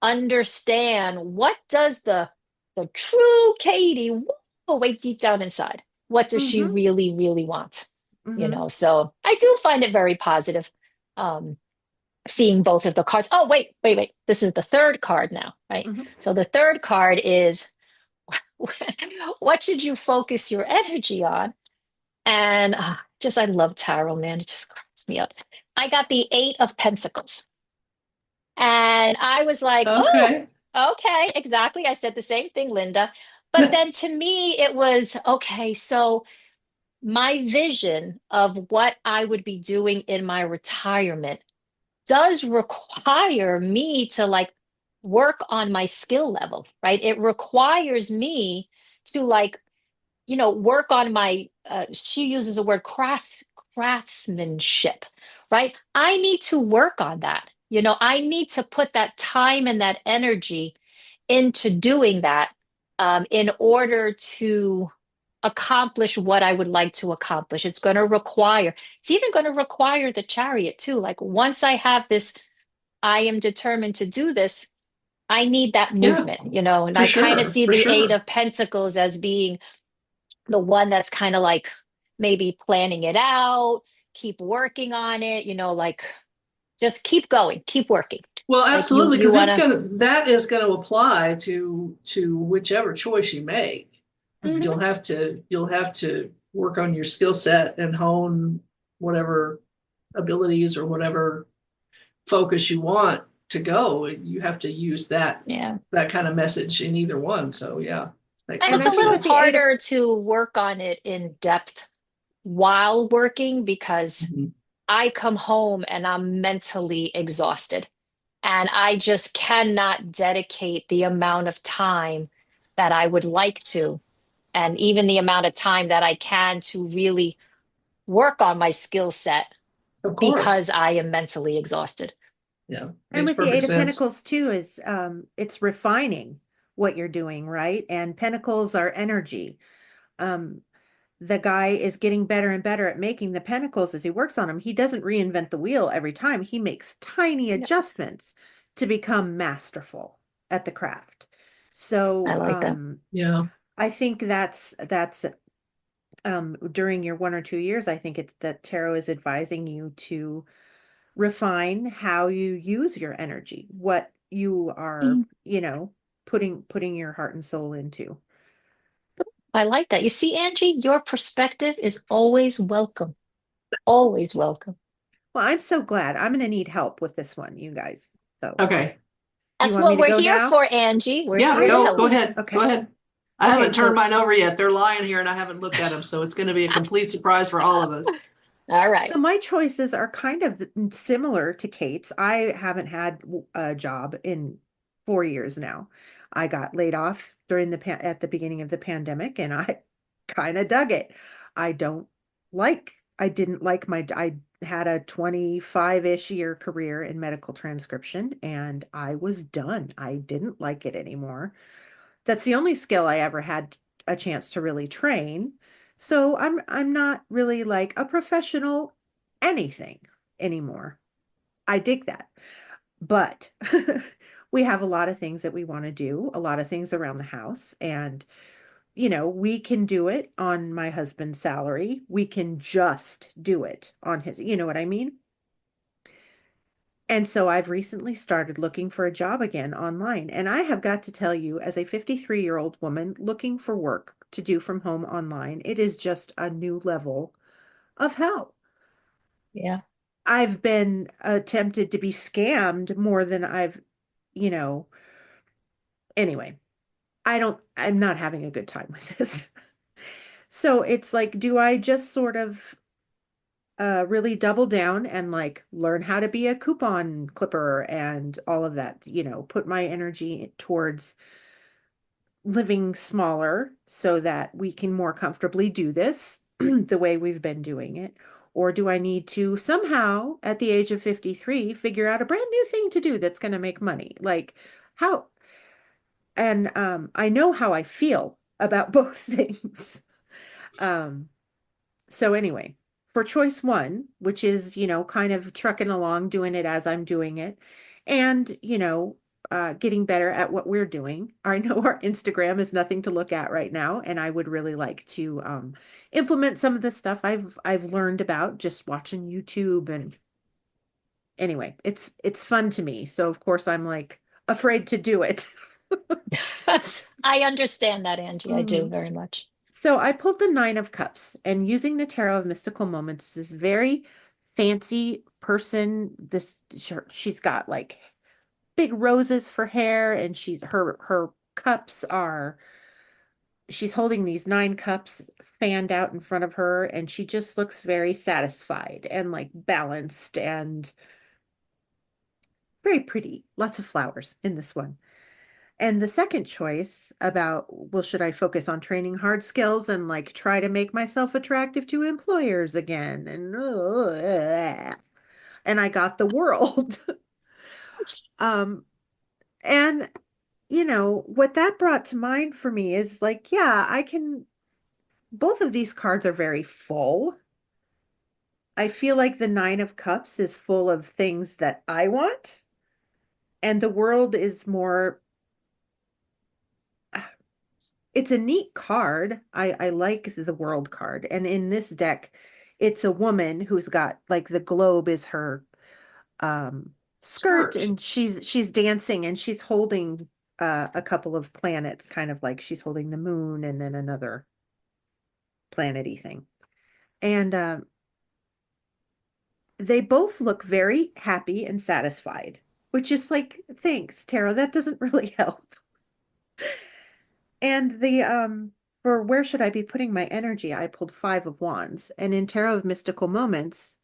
Speaker 3: understand what does the true Katie, way deep down inside, what does she
Speaker 4: Mhm.
Speaker 3: really, really want?
Speaker 4: Mhm.
Speaker 3: So I do find it very positive. Seeing both of the cards. Oh, wait, wait, wait. This is the third card now, right?
Speaker 4: Mhm.
Speaker 3: So the third card is what should you focus your energy on? And just, I love tarot, man. It just cracks me up. I got the Eight of Pentacles. And I was like, oh,
Speaker 5: Okay.
Speaker 3: okay, exactly. I said the same thing, Linda. But then to me, it was okay. So my vision of what I would be doing in my retirement does require me to like work on my skill level, right? It requires me to like, work on my, she uses the word craftsmanship, right? I need to work on that. I need to put that time and that energy into doing that in order to accomplish what I would like to accomplish. It's even going to require the chariot too. Like once I have this, I am determined to do this, I need that
Speaker 5: Yeah,
Speaker 3: movement, and
Speaker 5: for
Speaker 3: I kind of
Speaker 5: sure.
Speaker 3: see
Speaker 5: For
Speaker 3: the Eight
Speaker 5: sure.
Speaker 3: of Pentacles as being the one that's kind of like maybe planning it out, keep working on it, like just keep going, keep working.
Speaker 5: Well,
Speaker 3: Like you
Speaker 5: absolutely,
Speaker 3: you
Speaker 5: because
Speaker 3: want to.
Speaker 5: that is gonna apply to whichever choice you make.
Speaker 3: Mhm.
Speaker 5: You'll have to work on your skill set and hone whatever abilities or whatever focus you want to go. You have to use
Speaker 3: Yeah.
Speaker 5: that kind of message in either one. So yeah,
Speaker 3: And
Speaker 4: And
Speaker 3: it's
Speaker 4: I
Speaker 3: a
Speaker 5: makes
Speaker 4: think
Speaker 3: little
Speaker 4: with
Speaker 5: sense.
Speaker 4: the eight of
Speaker 3: harder to work on it in depth while working because
Speaker 5: Mhm.
Speaker 3: I come home and I'm mentally exhausted. And I just cannot dedicate the amount of time that I would like to, and even the amount of time that I can to really work on my skill set
Speaker 5: Of course.
Speaker 3: because I am mentally exhausted.
Speaker 5: Yeah,
Speaker 4: And
Speaker 5: makes
Speaker 4: with the
Speaker 5: perfect
Speaker 4: Eight of
Speaker 5: sense.
Speaker 4: Pentacles too is it's refining what you're doing, right? And Pentacles are energy. Um, the guy is getting better and better at making the pentacles as he works on them. He doesn't reinvent the wheel every time. He makes tiny
Speaker 3: Yeah,
Speaker 4: adjustments to become masterful at the craft.
Speaker 3: I
Speaker 4: So
Speaker 3: like that.
Speaker 5: Yeah,
Speaker 4: I think that's during your 1 or 2 years, I think it's that tarot is advising you to refine how you use your energy, what you are,
Speaker 3: Mhm.
Speaker 4: putting your heart and soul into.
Speaker 3: I like that. You see, Angie, your perspective is always welcome. Always welcome.
Speaker 4: Well, I'm so glad. I'm going to need help with this one, you guys. So,
Speaker 5: okay.
Speaker 4: do you
Speaker 3: That's
Speaker 4: want me
Speaker 3: what
Speaker 4: to
Speaker 3: we're
Speaker 4: go
Speaker 3: here
Speaker 4: now?
Speaker 3: for, Angie. We're
Speaker 5: Yeah,
Speaker 3: here to
Speaker 4: I
Speaker 3: help
Speaker 5: go
Speaker 3: you.
Speaker 4: know.
Speaker 5: ahead. Go
Speaker 4: Okay.
Speaker 5: ahead. I
Speaker 4: Okay,
Speaker 5: haven't turned
Speaker 4: so
Speaker 5: mine over yet. They're lying here and I haven't looked at them, so it's going to be a complete surprise for all of us.
Speaker 3: All right.
Speaker 4: so my choices are kind of similar to Kate's. I haven't had a job in 4 years now. I got laid off during at the beginning of the pandemic, and I kind of dug it. I don't I didn't like I had a 25-ish year career in medical transcription, and I was done. I didn't like it anymore. That's the only skill I ever had a chance to really train. So I'm not really like a professional anything anymore. I dig that. But we have a lot of things that we want to do, a lot of things around the house, and we can do it on my husband's salary. We can just do it on his, you know what I mean? And so I've recently started looking for a job again online. And I have got to tell you, as a 53-year-old woman looking for work to do from home online, it is just a new level of hell.
Speaker 3: Yeah.
Speaker 4: I've been tempted to be scammed more than you know, anyway, I'm not having a good time with this. So it's like, do I just sort of really double down and like learn how to be a coupon clipper and all of that, put my energy towards living smaller so that we can more comfortably do this the way we've been doing it? Or do I need to somehow, at the age of 53, figure out a brand new thing to do that's going to make money? Like, how? And I know how I feel about both things. Um, So anyway, for choice one, which is, kind of trucking along, doing it as I'm doing it, and, getting better at what we're doing. I know our Instagram is nothing to look at right now, and I would really like to implement some of the stuff I've learned about just watching YouTube. And anyway, it's fun to me. So of course I'm like afraid to do it.
Speaker 3: I understand that, Angie. I do
Speaker 4: Mhm.
Speaker 3: very much.
Speaker 4: So I pulled the Nine of Cups, and using the Tarot of Mystical Moments is very fancy person. She's got like big roses for hair, and her cups are, she's holding these 9 cups fanned out in front of her, and she just looks very satisfied and like balanced and very pretty. Lots of flowers in this one. And the second choice about, well, should I focus on training hard skills and like try to make myself attractive to employers again? And I got the world. Um, and what that brought to mind for me is like, yeah, both of these cards are very full. I feel like the 9 of Cups is full of things that I want, and the world is more, it's a neat card. I like the world card. And in this deck, it's a woman who's got like the globe is her skirt,
Speaker 5: Skirt.
Speaker 4: and she's dancing, and she's holding a couple of planets, kind of like she's holding the moon and then another planety thing. And they both look very happy and satisfied, which is like, thanks, Tarot. That doesn't really help. And for where should I be putting my energy? I pulled 5 of Wands. And in Tarot of Mystical Moments,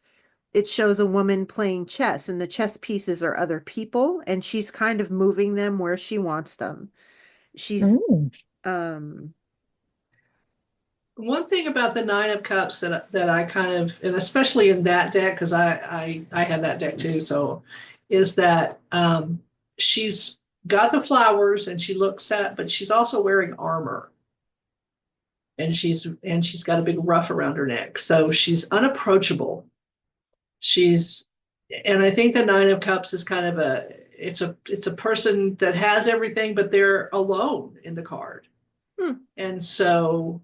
Speaker 4: it shows a woman playing chess, and the chess pieces are other people, and she's kind of moving them where she wants them. She's um
Speaker 5: One thing about the 9 of Cups that I kind of, and especially in that deck, because I have that deck too, so is that she's got the flowers and she looks sad, but she's also wearing armor. And she's got a big ruff around her neck. So she's unapproachable. And I think the 9 of Cups is kind of it's a person that has everything, but they're alone in the card. And so,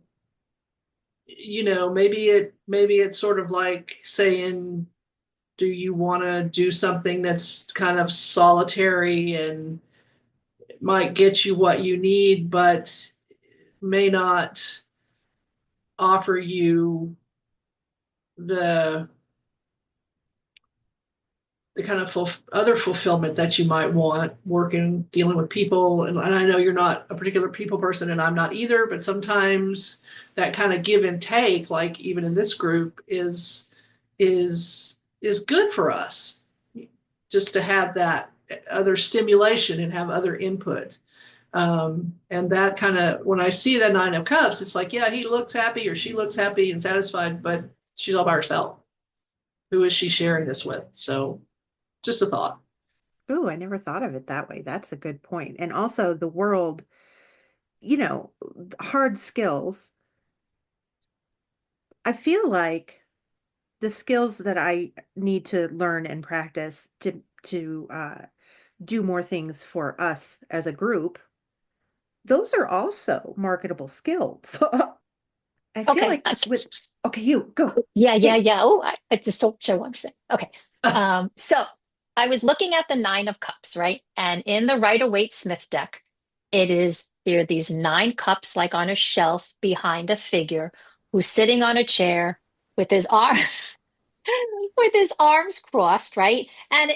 Speaker 5: maybe it's sort of like saying, do you want to do something that's kind of solitary and might get you what you need, but may not offer you the kind of other fulfillment that you might want working, dealing with people. And I know you're not a particular people person, and I'm not either, but sometimes that kind of give and take, like even in this group, is good for us, just to have that other stimulation and have other input. And that kind of, when I see that 9 of Cups, it's like, yeah, he looks happy or she looks happy and satisfied, but she's all by herself. Who is she sharing this with? So just a thought.
Speaker 4: ooh, I never thought of it that way. That's a good point. And also the world, hard skills. I feel like the skills that I need to learn and practice to do more things for us as a group, those are also marketable skills. I feel
Speaker 3: Okay.
Speaker 4: like okay, you go.
Speaker 3: Yeah.
Speaker 4: Hey.
Speaker 3: Oh, I just don't show one sec. Okay. So I was looking at the 9 of Cups, right? And in the Rider-Waite Smith deck, there are these 9 cups like on a shelf behind a figure who's sitting on a chair with his arm with his arms crossed, right? And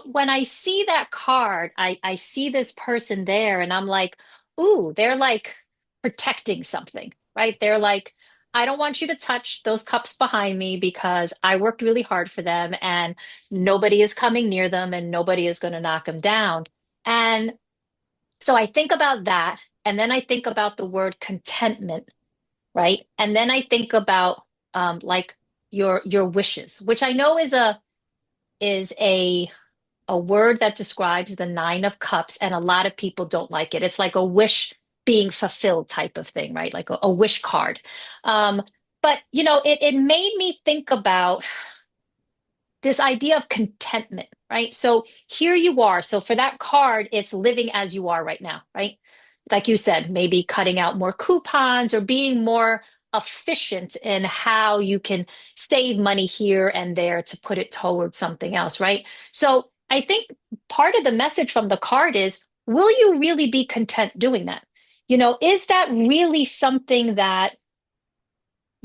Speaker 3: when I see that card, I see this person there, and I'm like, ooh, they're like protecting something, right? They're like, I don't want you to touch those cups behind me because I worked really hard for them, and nobody is coming near them, and nobody is going to knock them down. And so I think about that, and then I think about the word contentment, right? And then I think about like your wishes, which I know is a word that describes the 9 of Cups, and a lot of people don't like it. It's like a wish being fulfilled type of thing, right? Like a wish card. But it made me think about this idea of contentment, right? So here you are. So for that card, it's living as you are right now, right? Like you said, maybe cutting out more coupons or being more efficient in how you can save money here and there to put it towards something else, right? So I think part of the message from the card is, will you really be content doing that? Is that really something that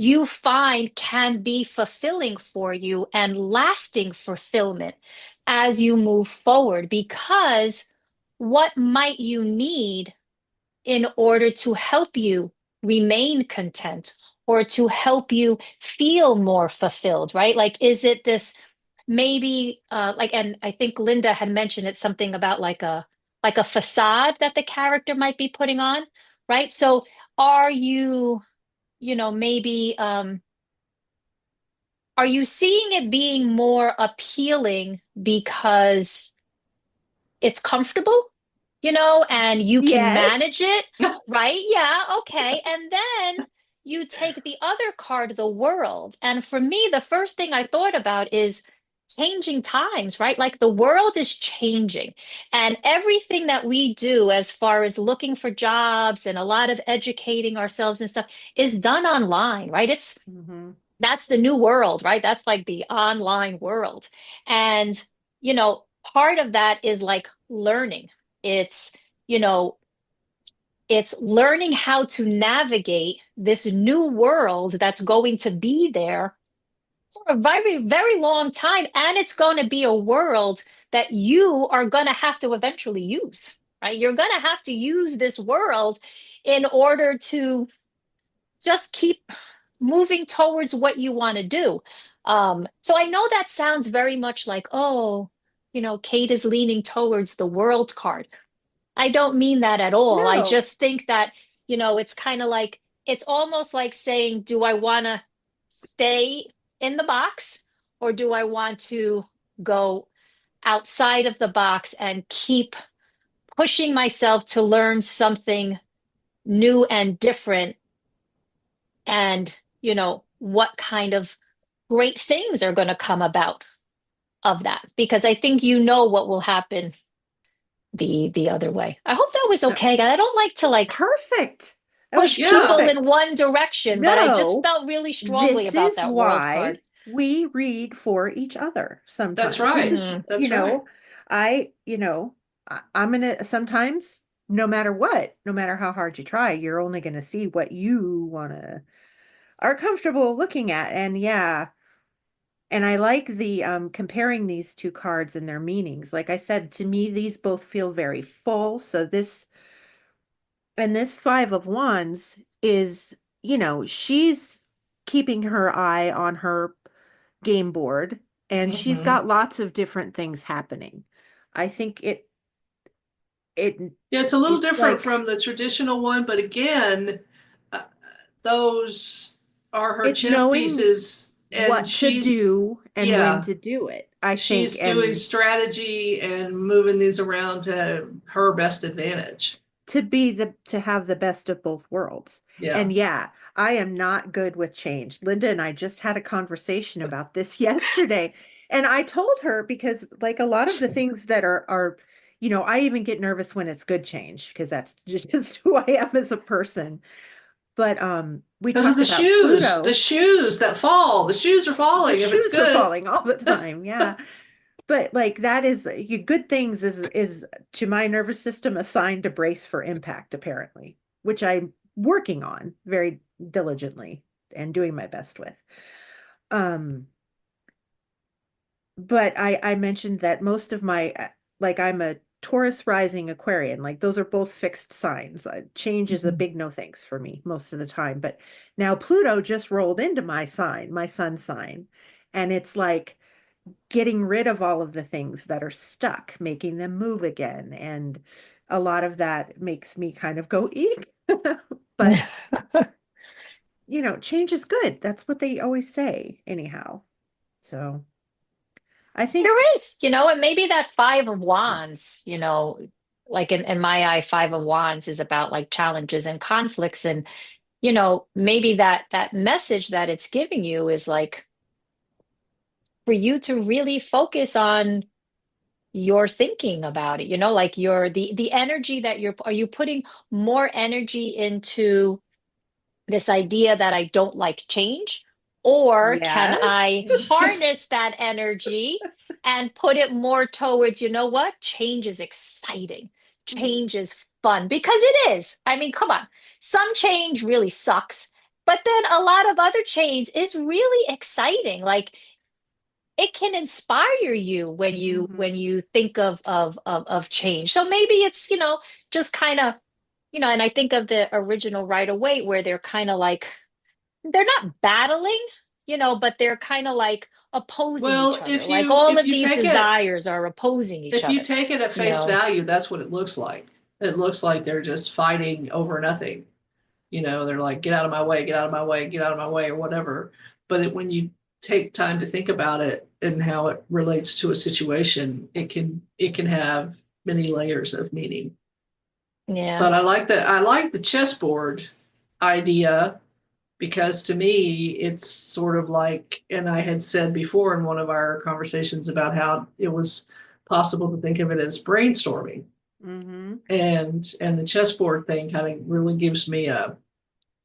Speaker 3: you find can be fulfilling for you and lasting fulfillment as you move forward. Because what might you need in order to help you remain content or to help you feel more fulfilled, right? Like, is it this maybe like, and I think Linda had mentioned it's something about like a facade that the character might be putting on, right? So are you, maybe are you seeing it being more appealing because it's comfortable, and you can
Speaker 4: Yes.
Speaker 3: manage it, right? Yeah, okay. And then you take the other card, the world. And for me, the first thing I thought about is changing times, right? Like the world is changing, and everything that we do as far as looking for jobs and a lot of educating ourselves and stuff is done online, right?
Speaker 4: Hmm.
Speaker 3: That's the new world, right? That's like the online world. And, part of that is like learning. It's, you know, it's learning how to navigate this new world that's going to be there for a very, very long time. And it's going to be a world that you are going to have to eventually use, right? You're going to have to use this world in order to just keep moving towards what you want to do. So I know that sounds very much like, oh, Kate is leaning towards the world card. I don't mean that at all. I
Speaker 4: No,
Speaker 3: just think that, it's kind of like, it's almost like saying, do I want to stay in the box or do I want to go outside of the box and keep pushing myself to learn something new and different, and what kind of great things are going to come about of that, because I think what will happen the other way. I hope that was
Speaker 4: no,
Speaker 3: okay. I don't like to like
Speaker 4: perfect. That was
Speaker 3: push
Speaker 5: Yeah,
Speaker 3: people in
Speaker 4: perfect.
Speaker 3: one direction, but I just
Speaker 4: No,
Speaker 3: felt really strongly
Speaker 4: this
Speaker 3: about
Speaker 4: is
Speaker 3: that world card.
Speaker 4: why we read for each other
Speaker 5: that's
Speaker 4: sometimes. This
Speaker 5: right.
Speaker 4: is,
Speaker 3: Hmm.
Speaker 5: That's right.
Speaker 4: I'm gonna sometimes, no matter what, no matter how hard you try, you're only gonna see what you are comfortable looking at. And yeah, and I like the comparing these two cards and their meanings. Like I said, to me, these both feel very full. So this Five of Wands is, she's keeping her eye on her game board and she's
Speaker 5: Hmm.
Speaker 4: got lots of different things happening. I think it
Speaker 5: Yeah, it's a little
Speaker 4: it's
Speaker 5: different
Speaker 4: like
Speaker 5: from the traditional one, but again, uh, those are her
Speaker 4: it's
Speaker 5: chess
Speaker 4: knowing
Speaker 5: pieces, and
Speaker 4: what to do and when
Speaker 5: yeah,
Speaker 4: to do it, I think.
Speaker 5: she's doing
Speaker 4: And
Speaker 5: strategy and moving these around to her best advantage.
Speaker 4: to have the best of both worlds.
Speaker 5: Yeah.
Speaker 4: And yeah, I am not good with change. Linda and I just had a conversation about this yesterday. And I told her because like a lot of the things that are, I even get nervous when it's good change because that's just who I am as a person. But we
Speaker 5: Because of
Speaker 4: talked
Speaker 5: the
Speaker 4: about
Speaker 5: shoes, the
Speaker 4: Pluto.
Speaker 5: shoes that fall. The shoes are
Speaker 4: The
Speaker 5: falling if it's
Speaker 4: shoes are
Speaker 5: good.
Speaker 4: falling all the time. Yeah. But like that is you good things is to my nervous system assigned to brace for impact, apparently, which I'm working on very diligently and doing my best with. Um, but I mentioned that most of my like I'm a Taurus rising Aquarian, like those are both fixed signs. Change is a
Speaker 3: Mhm.
Speaker 4: big no thanks for me most of the time. But now Pluto just rolled into my sign, my sun sign, and it's like getting rid of all of the things that are stuck, making them move again. And a lot of that makes me kind of go, eek. But, change is good. That's what they always say, anyhow. So I think,
Speaker 3: There is, and maybe that Five of Wands, like in my eye, Five of Wands is about like challenges and conflicts. And, maybe that message that it's giving you is like for you to really focus on your thinking about it, like the energy that are you putting more energy into this idea that I don't like change? Or can I
Speaker 4: yes.
Speaker 3: harness that energy and put it more towards, what? Change is exciting. Change is fun because it is. I mean, come on. Some change really sucks. But then a lot of other chains is really exciting. Like it can inspire you when you think of change. So maybe it's, just kind of, and I think of the original Right Away where they're kind of like they're not battling, but they're kind of like opposing each
Speaker 5: Well,
Speaker 3: other. Like all
Speaker 5: if
Speaker 3: of
Speaker 5: you
Speaker 3: these
Speaker 5: take it
Speaker 3: desires are opposing each
Speaker 5: if you
Speaker 3: other,
Speaker 5: take it at
Speaker 3: you
Speaker 5: face
Speaker 3: know.
Speaker 5: value, that's what it looks like. It looks like they're just fighting over nothing. They're like, get out of my way, get out of my way, get out of my way, or whatever. But when you take time to think about it and how it relates to a situation, it can have many layers of meaning.
Speaker 3: Yeah.
Speaker 5: But I like the chessboard idea because to me it's sort of like, and I had said before in one of our conversations about how it was possible to think of it as brainstorming.
Speaker 4: Mm-hmm.
Speaker 5: And the chessboard thing kind of really gives me a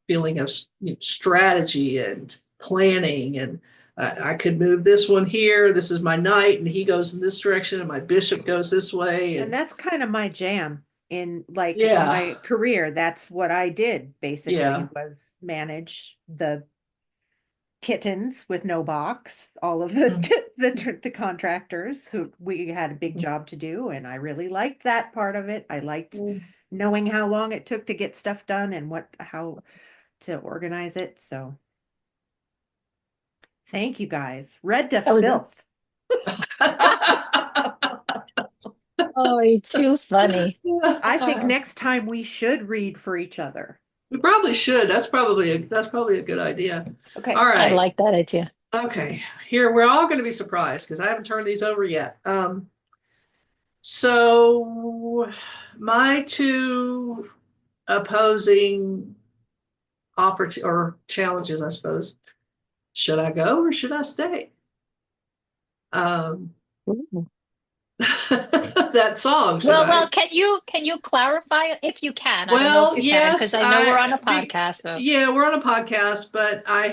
Speaker 5: feeling of strategy and planning, and I could move this one here. This is my knight, and he goes in this direction, and my bishop goes this way.
Speaker 4: And that's kind of my jam in in
Speaker 5: Yeah,
Speaker 4: my career. That's what I did basically
Speaker 5: yeah,
Speaker 4: was manage the kittens with no box, all of
Speaker 5: mm,
Speaker 4: the contractors who we had a big job to do, and I really liked that part of it. I liked
Speaker 5: mm.
Speaker 4: knowing how long it took to get stuff done and how to organize it. So thank you guys. Read to
Speaker 3: That was
Speaker 4: filth.
Speaker 3: oh, you're too funny.
Speaker 4: I think next time we should read for each other.
Speaker 5: We probably should. That's probably a good idea.
Speaker 4: Okay.
Speaker 5: All
Speaker 3: I
Speaker 5: right.
Speaker 3: like that idea.
Speaker 5: Okay. Here we're all going to be surprised because I haven't turned these over yet. So my two opposing or challenges, I suppose. Should I go or should I stay? Um,
Speaker 3: Ooh.
Speaker 5: that song, should
Speaker 3: Well,
Speaker 5: I?
Speaker 3: can you clarify if you can? I don't know
Speaker 5: Well,
Speaker 3: if you can because
Speaker 5: yes,
Speaker 3: I know we're on a podcast. So
Speaker 5: yeah, we're on a podcast, but I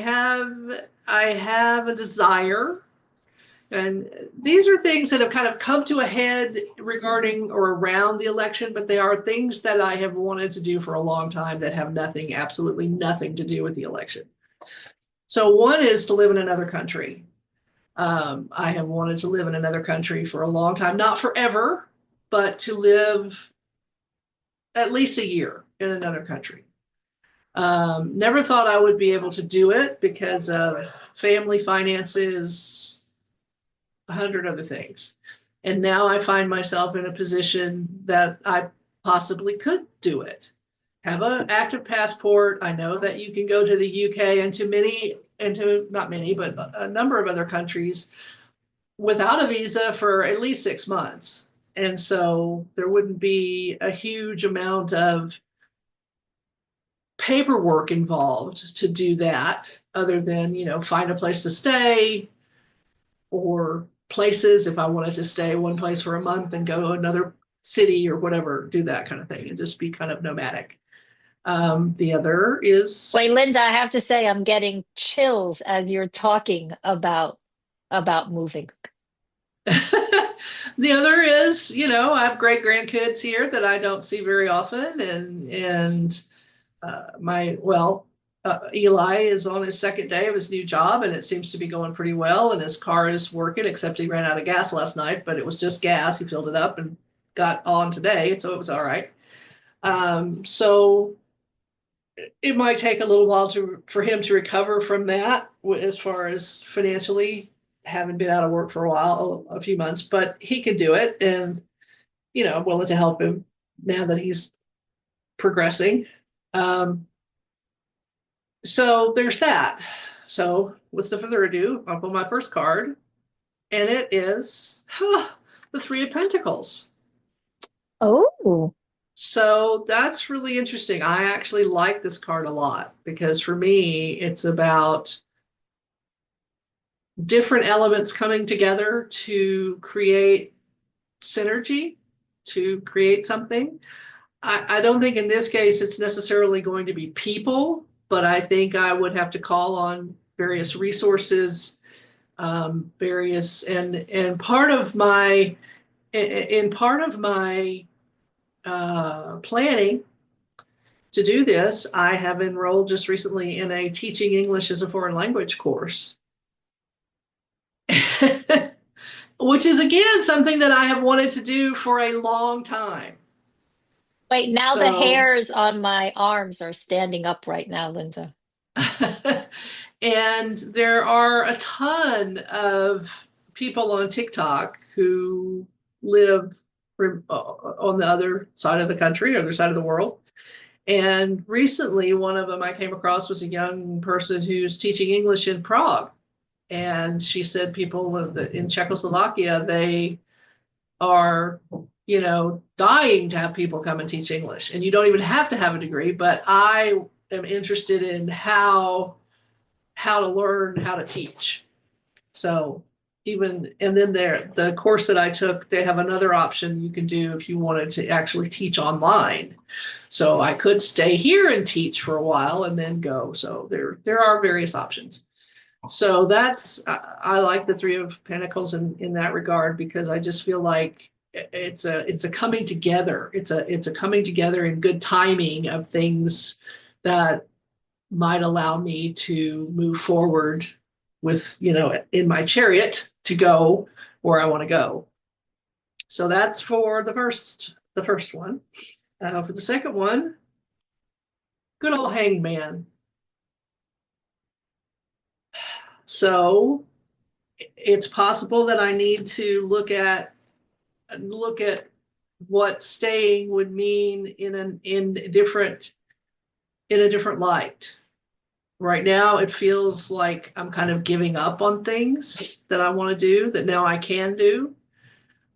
Speaker 5: have a desire, and these are things that have kind of come to a head regarding or around the election, but they are things that I have wanted to do for a long time that have nothing, absolutely nothing to do with the election. So one is to live in another country. I have wanted to live in another country for a long time, not forever, but to live at least a year in another country. Never thought I would be able to do it because of family, finances, 100 other things. And now I find myself in a position that I possibly could do it. Have an active passport. I know that you can go to the UK and not many, but a number of other countries without a visa for at least 6 months. And so there wouldn't be a huge amount of paperwork involved to do that other than, find a place to stay, or places if I wanted to stay one place for a month and go to another city or whatever, do that kind of thing and just be kind of nomadic. The other is
Speaker 3: wait, Linda, I have to say I'm getting chills as you're talking about moving.
Speaker 5: the other is, I have great grandkids here that I don't see very often, and Eli is on his second day of his new job, and it seems to be going pretty well. And his car is working, except he ran out of gas last night, but it was just gas. He filled it up and got on today, so it was all right. So it might take a little while for him to recover from that, as far as financially, having been out of work for a few months, but he can do it, and I'm willing to help him now that he's progressing. So there's that. So with no further ado, I'll pull my first card, and it is the Three of Pentacles.
Speaker 3: Oh,
Speaker 5: So that's really interesting. I actually like this card a lot because for me, it's about different elements coming together to create synergy, to create something. I don't think in this case it's necessarily going to be people, but I think I would have to call on various resources, various and part of my planning to do this, I have enrolled just recently in a teaching English as a foreign language course. Which is, again, something that I have wanted to do for a long time.
Speaker 3: Wait, now the
Speaker 5: So,
Speaker 3: hairs on my arms are standing up right now, Linda.
Speaker 5: and there are a ton of people on TikTok who live on the other side of the country, other side of the world. And recently, one of them I came across was a young person who's teaching English in Prague. And she said people in Czechoslovakia, they are, dying to have people come and teach English. And you don't even have to have a degree, but I am interested in how to learn how to teach. So and then the course that I took, they have another option you can do if you wanted to actually teach online. So I could stay here and teach for a while and then go. So there are various options. So I like the Three of Pentacles in that regard, because I just feel like it's a coming together. It's a coming together in good timing of things that might allow me to move forward with, in my chariot to go where I want to go. So that's for the first one. For the second one, good old Hangman. So it's possible that I need to look at what staying would mean in a different light. Right now, it feels like I'm kind of giving up on things that I want to do that now I can do,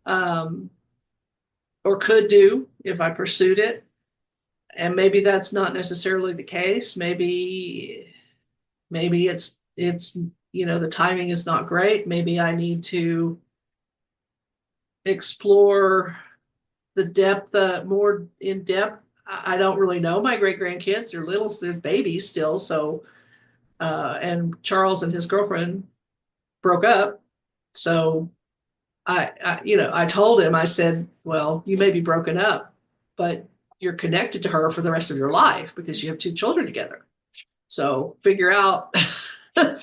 Speaker 5: or could do if I pursued it. And maybe that's not necessarily the case. Maybe it's the timing is not great. Maybe I need to explore the depth, more in depth. I don't really know. My great grandkids are little, they're babies still. So, and Charles and his girlfriend broke up. So I told him, I said, well, you may be broken up, but you're connected to her for the rest of your life because you have 2 children together. So figure out how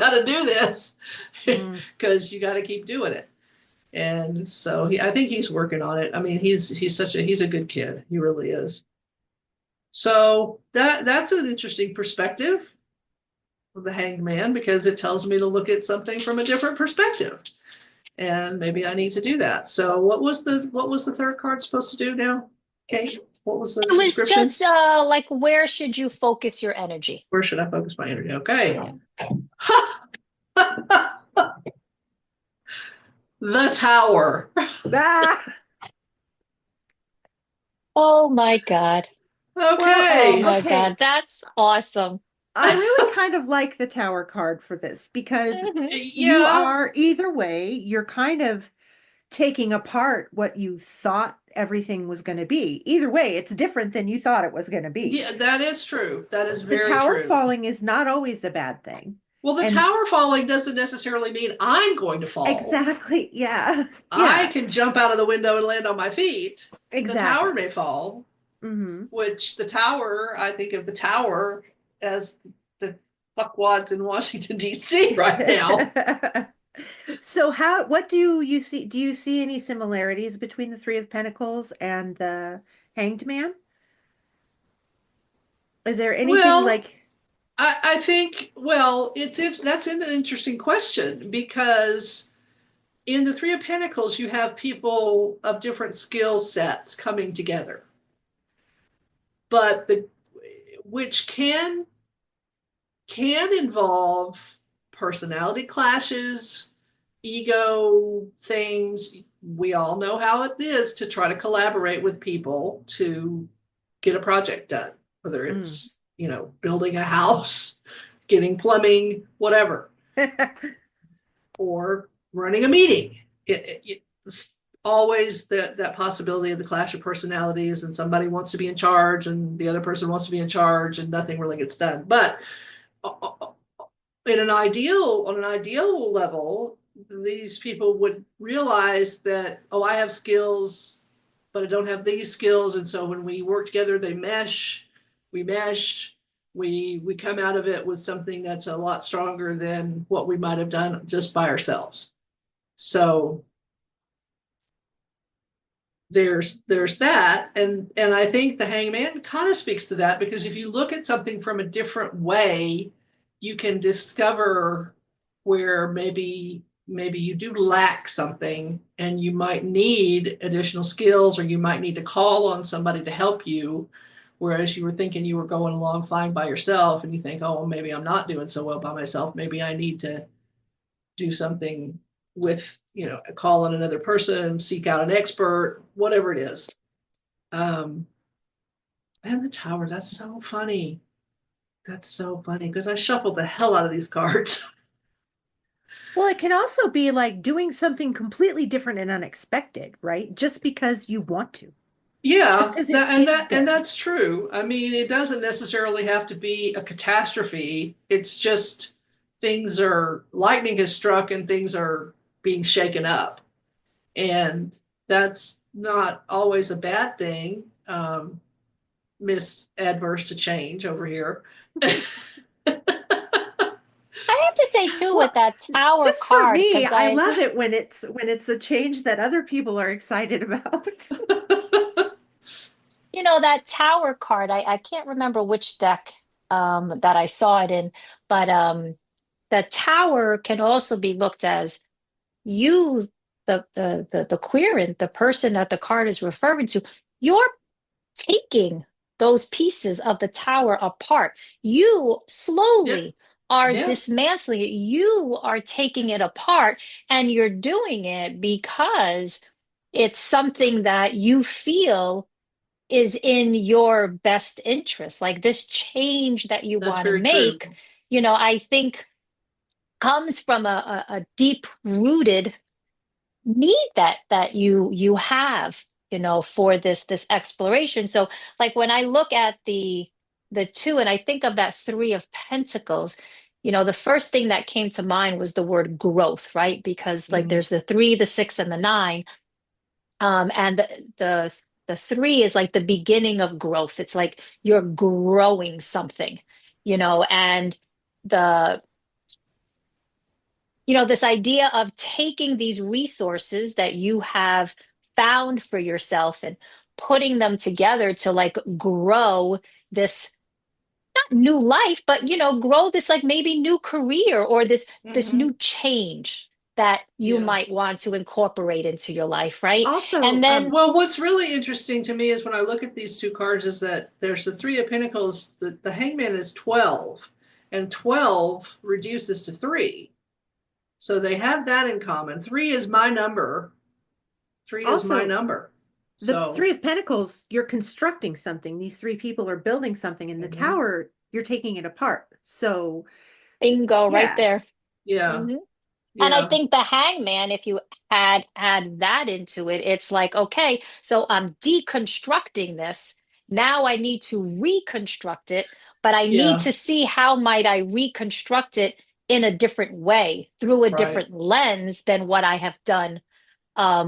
Speaker 5: to do this, because you got to keep doing it. And so I think he's working on it. I mean, he's a good kid. He really is. So that's an interesting perspective of the Hanged Man, because it tells me to look at something from a different perspective. And maybe I need to do that. So what was the third card supposed to do now? Kate, what was the
Speaker 3: It was
Speaker 5: description?
Speaker 3: just like, where should you focus your energy?
Speaker 5: Where should I focus my energy? Okay. The Tower.
Speaker 4: Ah,
Speaker 3: Oh my God.
Speaker 5: Okay.
Speaker 3: Oh my
Speaker 4: Okay.
Speaker 3: God. That's awesome.
Speaker 4: I really kind of like the Tower card for this, because
Speaker 3: Mhm.
Speaker 4: you are, either way, you're kind of taking apart what you thought everything was going to be. Either way, it's different than you thought it was going to be.
Speaker 5: Yeah, that is true. That is
Speaker 4: The
Speaker 5: very
Speaker 4: tower
Speaker 5: true.
Speaker 4: falling is not always a bad thing.
Speaker 5: Well, the
Speaker 4: and-
Speaker 5: tower falling doesn't necessarily mean I'm going to fall.
Speaker 4: Exactly. Yeah.
Speaker 5: I can jump out of the window and land on my feet.
Speaker 4: Exactly.
Speaker 5: The tower may fall,
Speaker 4: Mm-hmm.
Speaker 5: which the tower, I think of the tower as the fuckwads in Washington, D.C. right now.
Speaker 4: So what do you see? Do you see any similarities between the Three of Pentacles and the Hanged Man? Is there anything
Speaker 5: Well,
Speaker 4: like...
Speaker 5: I think, well, that's an interesting question, because in the Three of Pentacles, you have people of different skill sets coming together, but which can involve personality clashes, ego things. We all know how it is to try to collaborate with people to get a project done, whether it's, building a house, getting plumbing, whatever, or running a meeting. It's always that possibility of the clash of personalities, and somebody wants to be in charge and the other person wants to be in charge, and nothing really gets done. But on an ideal level, these people would realize that, I have skills, but I don't have these skills. And so when we work together, they mesh, we mesh, we come out of it with something that's a lot stronger than what we might have done just by ourselves. So there's that, and I think the Hangman kind of speaks to that, because if you look at something from a different way, you can discover where maybe you do lack something and you might need additional skills, or you might need to call on somebody to help you, whereas you were thinking you were going along fine by yourself, and you think, oh, well, maybe I'm not doing so well by myself, maybe I need to do something with, call on another person, seek out an expert, whatever it is. And the Tower, that's so funny. That's so funny, because I shuffled the hell out of these cards.
Speaker 4: Well, it can also be like doing something completely different and unexpected, right? Just because you want to.
Speaker 5: Yeah,
Speaker 4: Just because it feels good.
Speaker 5: and that's true. I mean, it doesn't necessarily have to be a catastrophe. It's just lightning has struck and things are being shaken up. And that's not always a bad thing. Miss Adverse to Change over here.
Speaker 3: I have to say too,
Speaker 4: Well,
Speaker 3: with that Tower
Speaker 4: Just for
Speaker 3: card,
Speaker 4: me,
Speaker 3: because
Speaker 4: I love it when it's a change that other people are excited about.
Speaker 3: that Tower card, I can't remember which deck that I saw it in, but the Tower can also be looked as you, the querent, the person that the card is referring to, you're taking those pieces of the Tower apart. You slowly are
Speaker 5: Yeah.
Speaker 3: dismantling it. You are taking it apart, and you're doing it because it's something that you feel is in your best interest. Like this change that you
Speaker 5: That's
Speaker 3: want to
Speaker 5: very true.
Speaker 3: make, I think comes from a deep rooted need that you have, for this exploration. So like when I look at the two and I think of that three of pentacles, the first thing that came to mind was the word growth, right? Because like there's the 3, the 6, and the 9. And the 3 is like the beginning of growth. It's like you're growing something, and the this idea of taking these resources that you have found for yourself and putting them together to like grow this, not new life, but grow this like maybe new career, or this new change that you might want to incorporate into your life, right?
Speaker 4: Also,
Speaker 3: And then
Speaker 5: Well, what's really interesting to me is when I look at these two cards is that there's the 3 of Pentacles, the Hangman is 12, and 12 reduces to 3. So they have that in common. 3 is my number. 3 is my
Speaker 4: Also,
Speaker 5: number.
Speaker 4: the
Speaker 5: So
Speaker 4: Three of Pentacles, you're constructing something. These three people are building something. In the Tower, you're taking it apart. So,
Speaker 3: bingo, right
Speaker 4: yeah.
Speaker 3: there.
Speaker 5: yeah.
Speaker 3: Mhm. And I
Speaker 5: Yeah.
Speaker 3: think the Hangman, if you add that into it, it's like, okay, so I'm deconstructing this. Now I need to reconstruct it, but I need
Speaker 5: Yeah.
Speaker 3: to see how might I reconstruct it in a different way, through a
Speaker 5: Right.
Speaker 3: different lens than what I have done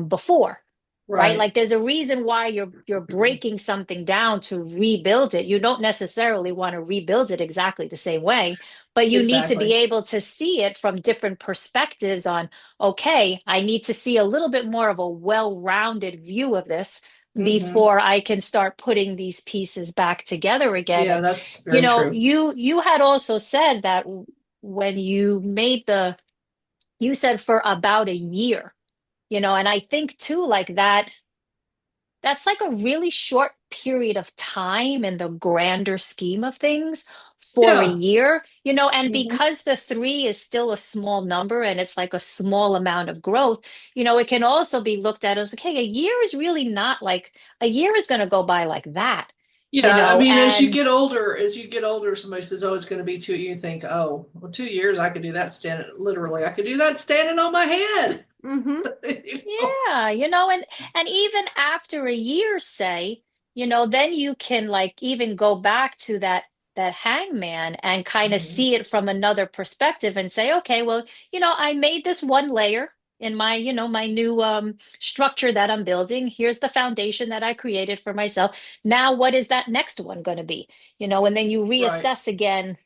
Speaker 3: before. Right?
Speaker 5: Right.
Speaker 3: Like there's a reason why you're breaking something down to rebuild it. You don't necessarily want to rebuild it exactly the same way, but you need to be
Speaker 5: Exactly.
Speaker 3: able to see it from different perspectives on, okay, I need to see a little bit more of a well-rounded view of this before I can start putting these pieces back together again.
Speaker 5: Yeah,
Speaker 3: And
Speaker 5: that's very true.
Speaker 3: you had also said that when you made you said for about a year. And I think too, like that's like a really short period of time in the grander scheme of things for a
Speaker 5: Yeah.
Speaker 3: year, and
Speaker 5: Mhm.
Speaker 3: because the 3 is still a small number and it's like a small amount of growth, it can also be looked at as, okay, a year is really not like a year is going to go by like that,
Speaker 5: Yeah, I mean,
Speaker 3: and
Speaker 5: as you get older, somebody says, "Oh, it's going to be 2." You think, "Oh, well, 2 years, I could do that standing. Literally, I could do that standing on my head."
Speaker 3: yeah, and even after a year, say, then you can like even go back to that Hangman and kind of
Speaker 5: Mhm.
Speaker 3: see it from another perspective and say, okay, well, I made this one layer, in my, my new structure that I'm building. Here's the foundation that I created for myself. Now, what is that next one going to be? And then you
Speaker 5: Right.
Speaker 3: reassess again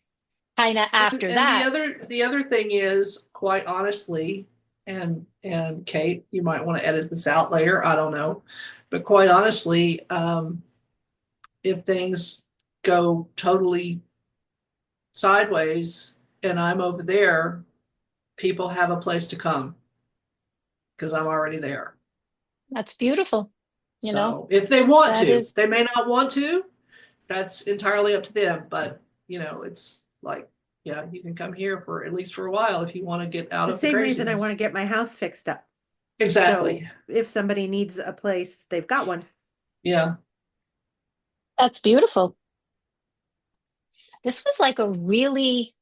Speaker 3: kind of after
Speaker 5: And
Speaker 3: that.
Speaker 5: the other thing is, quite honestly, and Kate, you might want to edit this out later, I don't know, but quite honestly, if things go totally sideways and I'm over there, people have a place to come because I'm already there.
Speaker 3: That's beautiful.
Speaker 5: So if they want
Speaker 3: that
Speaker 5: to,
Speaker 3: is-
Speaker 5: they may not want to. That's entirely up to them. But it's like, yeah, you can come here for at least for a while if you want to get out
Speaker 4: It's
Speaker 5: of
Speaker 4: the
Speaker 5: the
Speaker 4: same reason I
Speaker 5: craziness.
Speaker 4: want to get my house fixed up.
Speaker 5: Exactly.
Speaker 4: So if somebody needs a place, they've got one.
Speaker 5: Yeah.
Speaker 3: That's beautiful. This was like a really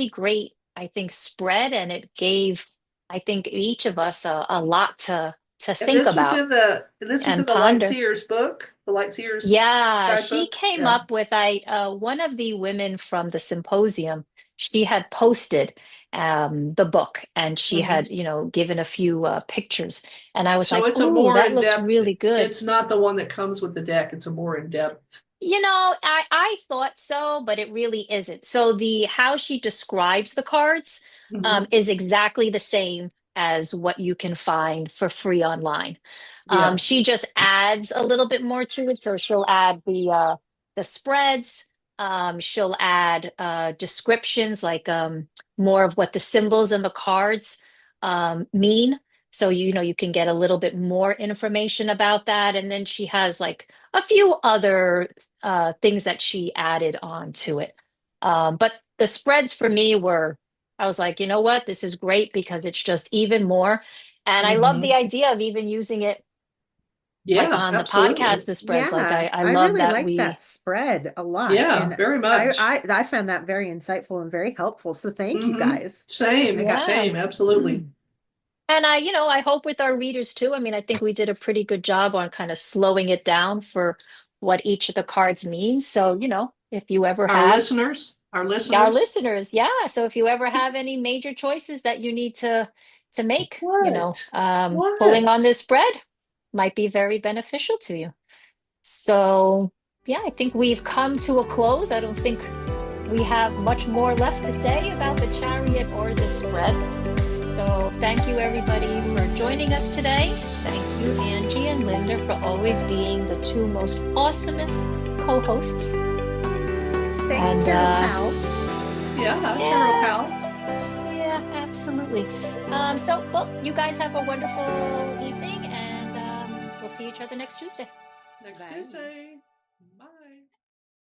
Speaker 3: great, I think, spread, and it gave, I think, each of us a lot to
Speaker 5: And
Speaker 3: think
Speaker 5: this was
Speaker 3: about
Speaker 5: in the
Speaker 3: and
Speaker 5: Light
Speaker 3: ponder.
Speaker 5: Seers book, the Light Seers
Speaker 3: Yeah, she
Speaker 5: guidebook.
Speaker 3: came
Speaker 5: Yeah.
Speaker 3: up with one of the women from the symposium. She had posted the book, and she had, given a few pictures, and I was
Speaker 5: So
Speaker 3: like,
Speaker 5: it's a
Speaker 3: "Ooh,
Speaker 5: more
Speaker 3: that
Speaker 5: in
Speaker 3: looks
Speaker 5: depth.
Speaker 3: really good."
Speaker 5: It's not the one that comes with the deck. It's a more in depth.
Speaker 3: I thought so, but it really isn't. So the how she describes the cards is exactly the same as what you can find for free online.
Speaker 5: Yeah.
Speaker 3: She just adds a little bit more to it. So she'll add the spreads. She'll add descriptions, like more of what the symbols and the cards mean. So you can get a little bit more information about that. And then she has like a few other things that she added on to it. But the spreads for me I was like, you know what, this is great because it's just even more. And I love the idea of even using it like
Speaker 5: Yeah,
Speaker 3: on
Speaker 5: absolutely.
Speaker 3: the podcast, the spreads. Like
Speaker 4: Yeah,
Speaker 3: I
Speaker 4: I
Speaker 3: love
Speaker 4: really
Speaker 3: that
Speaker 4: like that spread a lot.
Speaker 5: Yeah,
Speaker 4: And
Speaker 5: very much.
Speaker 4: I found that very insightful and very helpful. So thank you guys.
Speaker 5: Same,
Speaker 3: Yeah.
Speaker 5: same, absolutely.
Speaker 3: And I hope with our readers too. I mean, I think we did a pretty good job on kind of slowing it down for what each of the cards mean. So, if you ever
Speaker 5: Our
Speaker 3: have
Speaker 5: listeners,
Speaker 3: our listeners, yeah. So if you ever have any major choices that you need to make,
Speaker 5: What?
Speaker 3: pulling on
Speaker 5: What?
Speaker 3: this spread might be very beneficial to you. So yeah, I think we've come to a close. I don't think we have much more left to say about the Chariot or the spread. So thank you everybody for joining us today. Thank you, Angie and Linda, for always being the two most awesomest co-hosts.
Speaker 4: Thanks, Tarot Pals.
Speaker 5: Yeah, Tarot Pals.
Speaker 3: Yeah, absolutely. Well, you guys have a wonderful evening, and we'll see each other next Tuesday.
Speaker 5: Next
Speaker 4: Bye.
Speaker 5: Tuesday. Bye.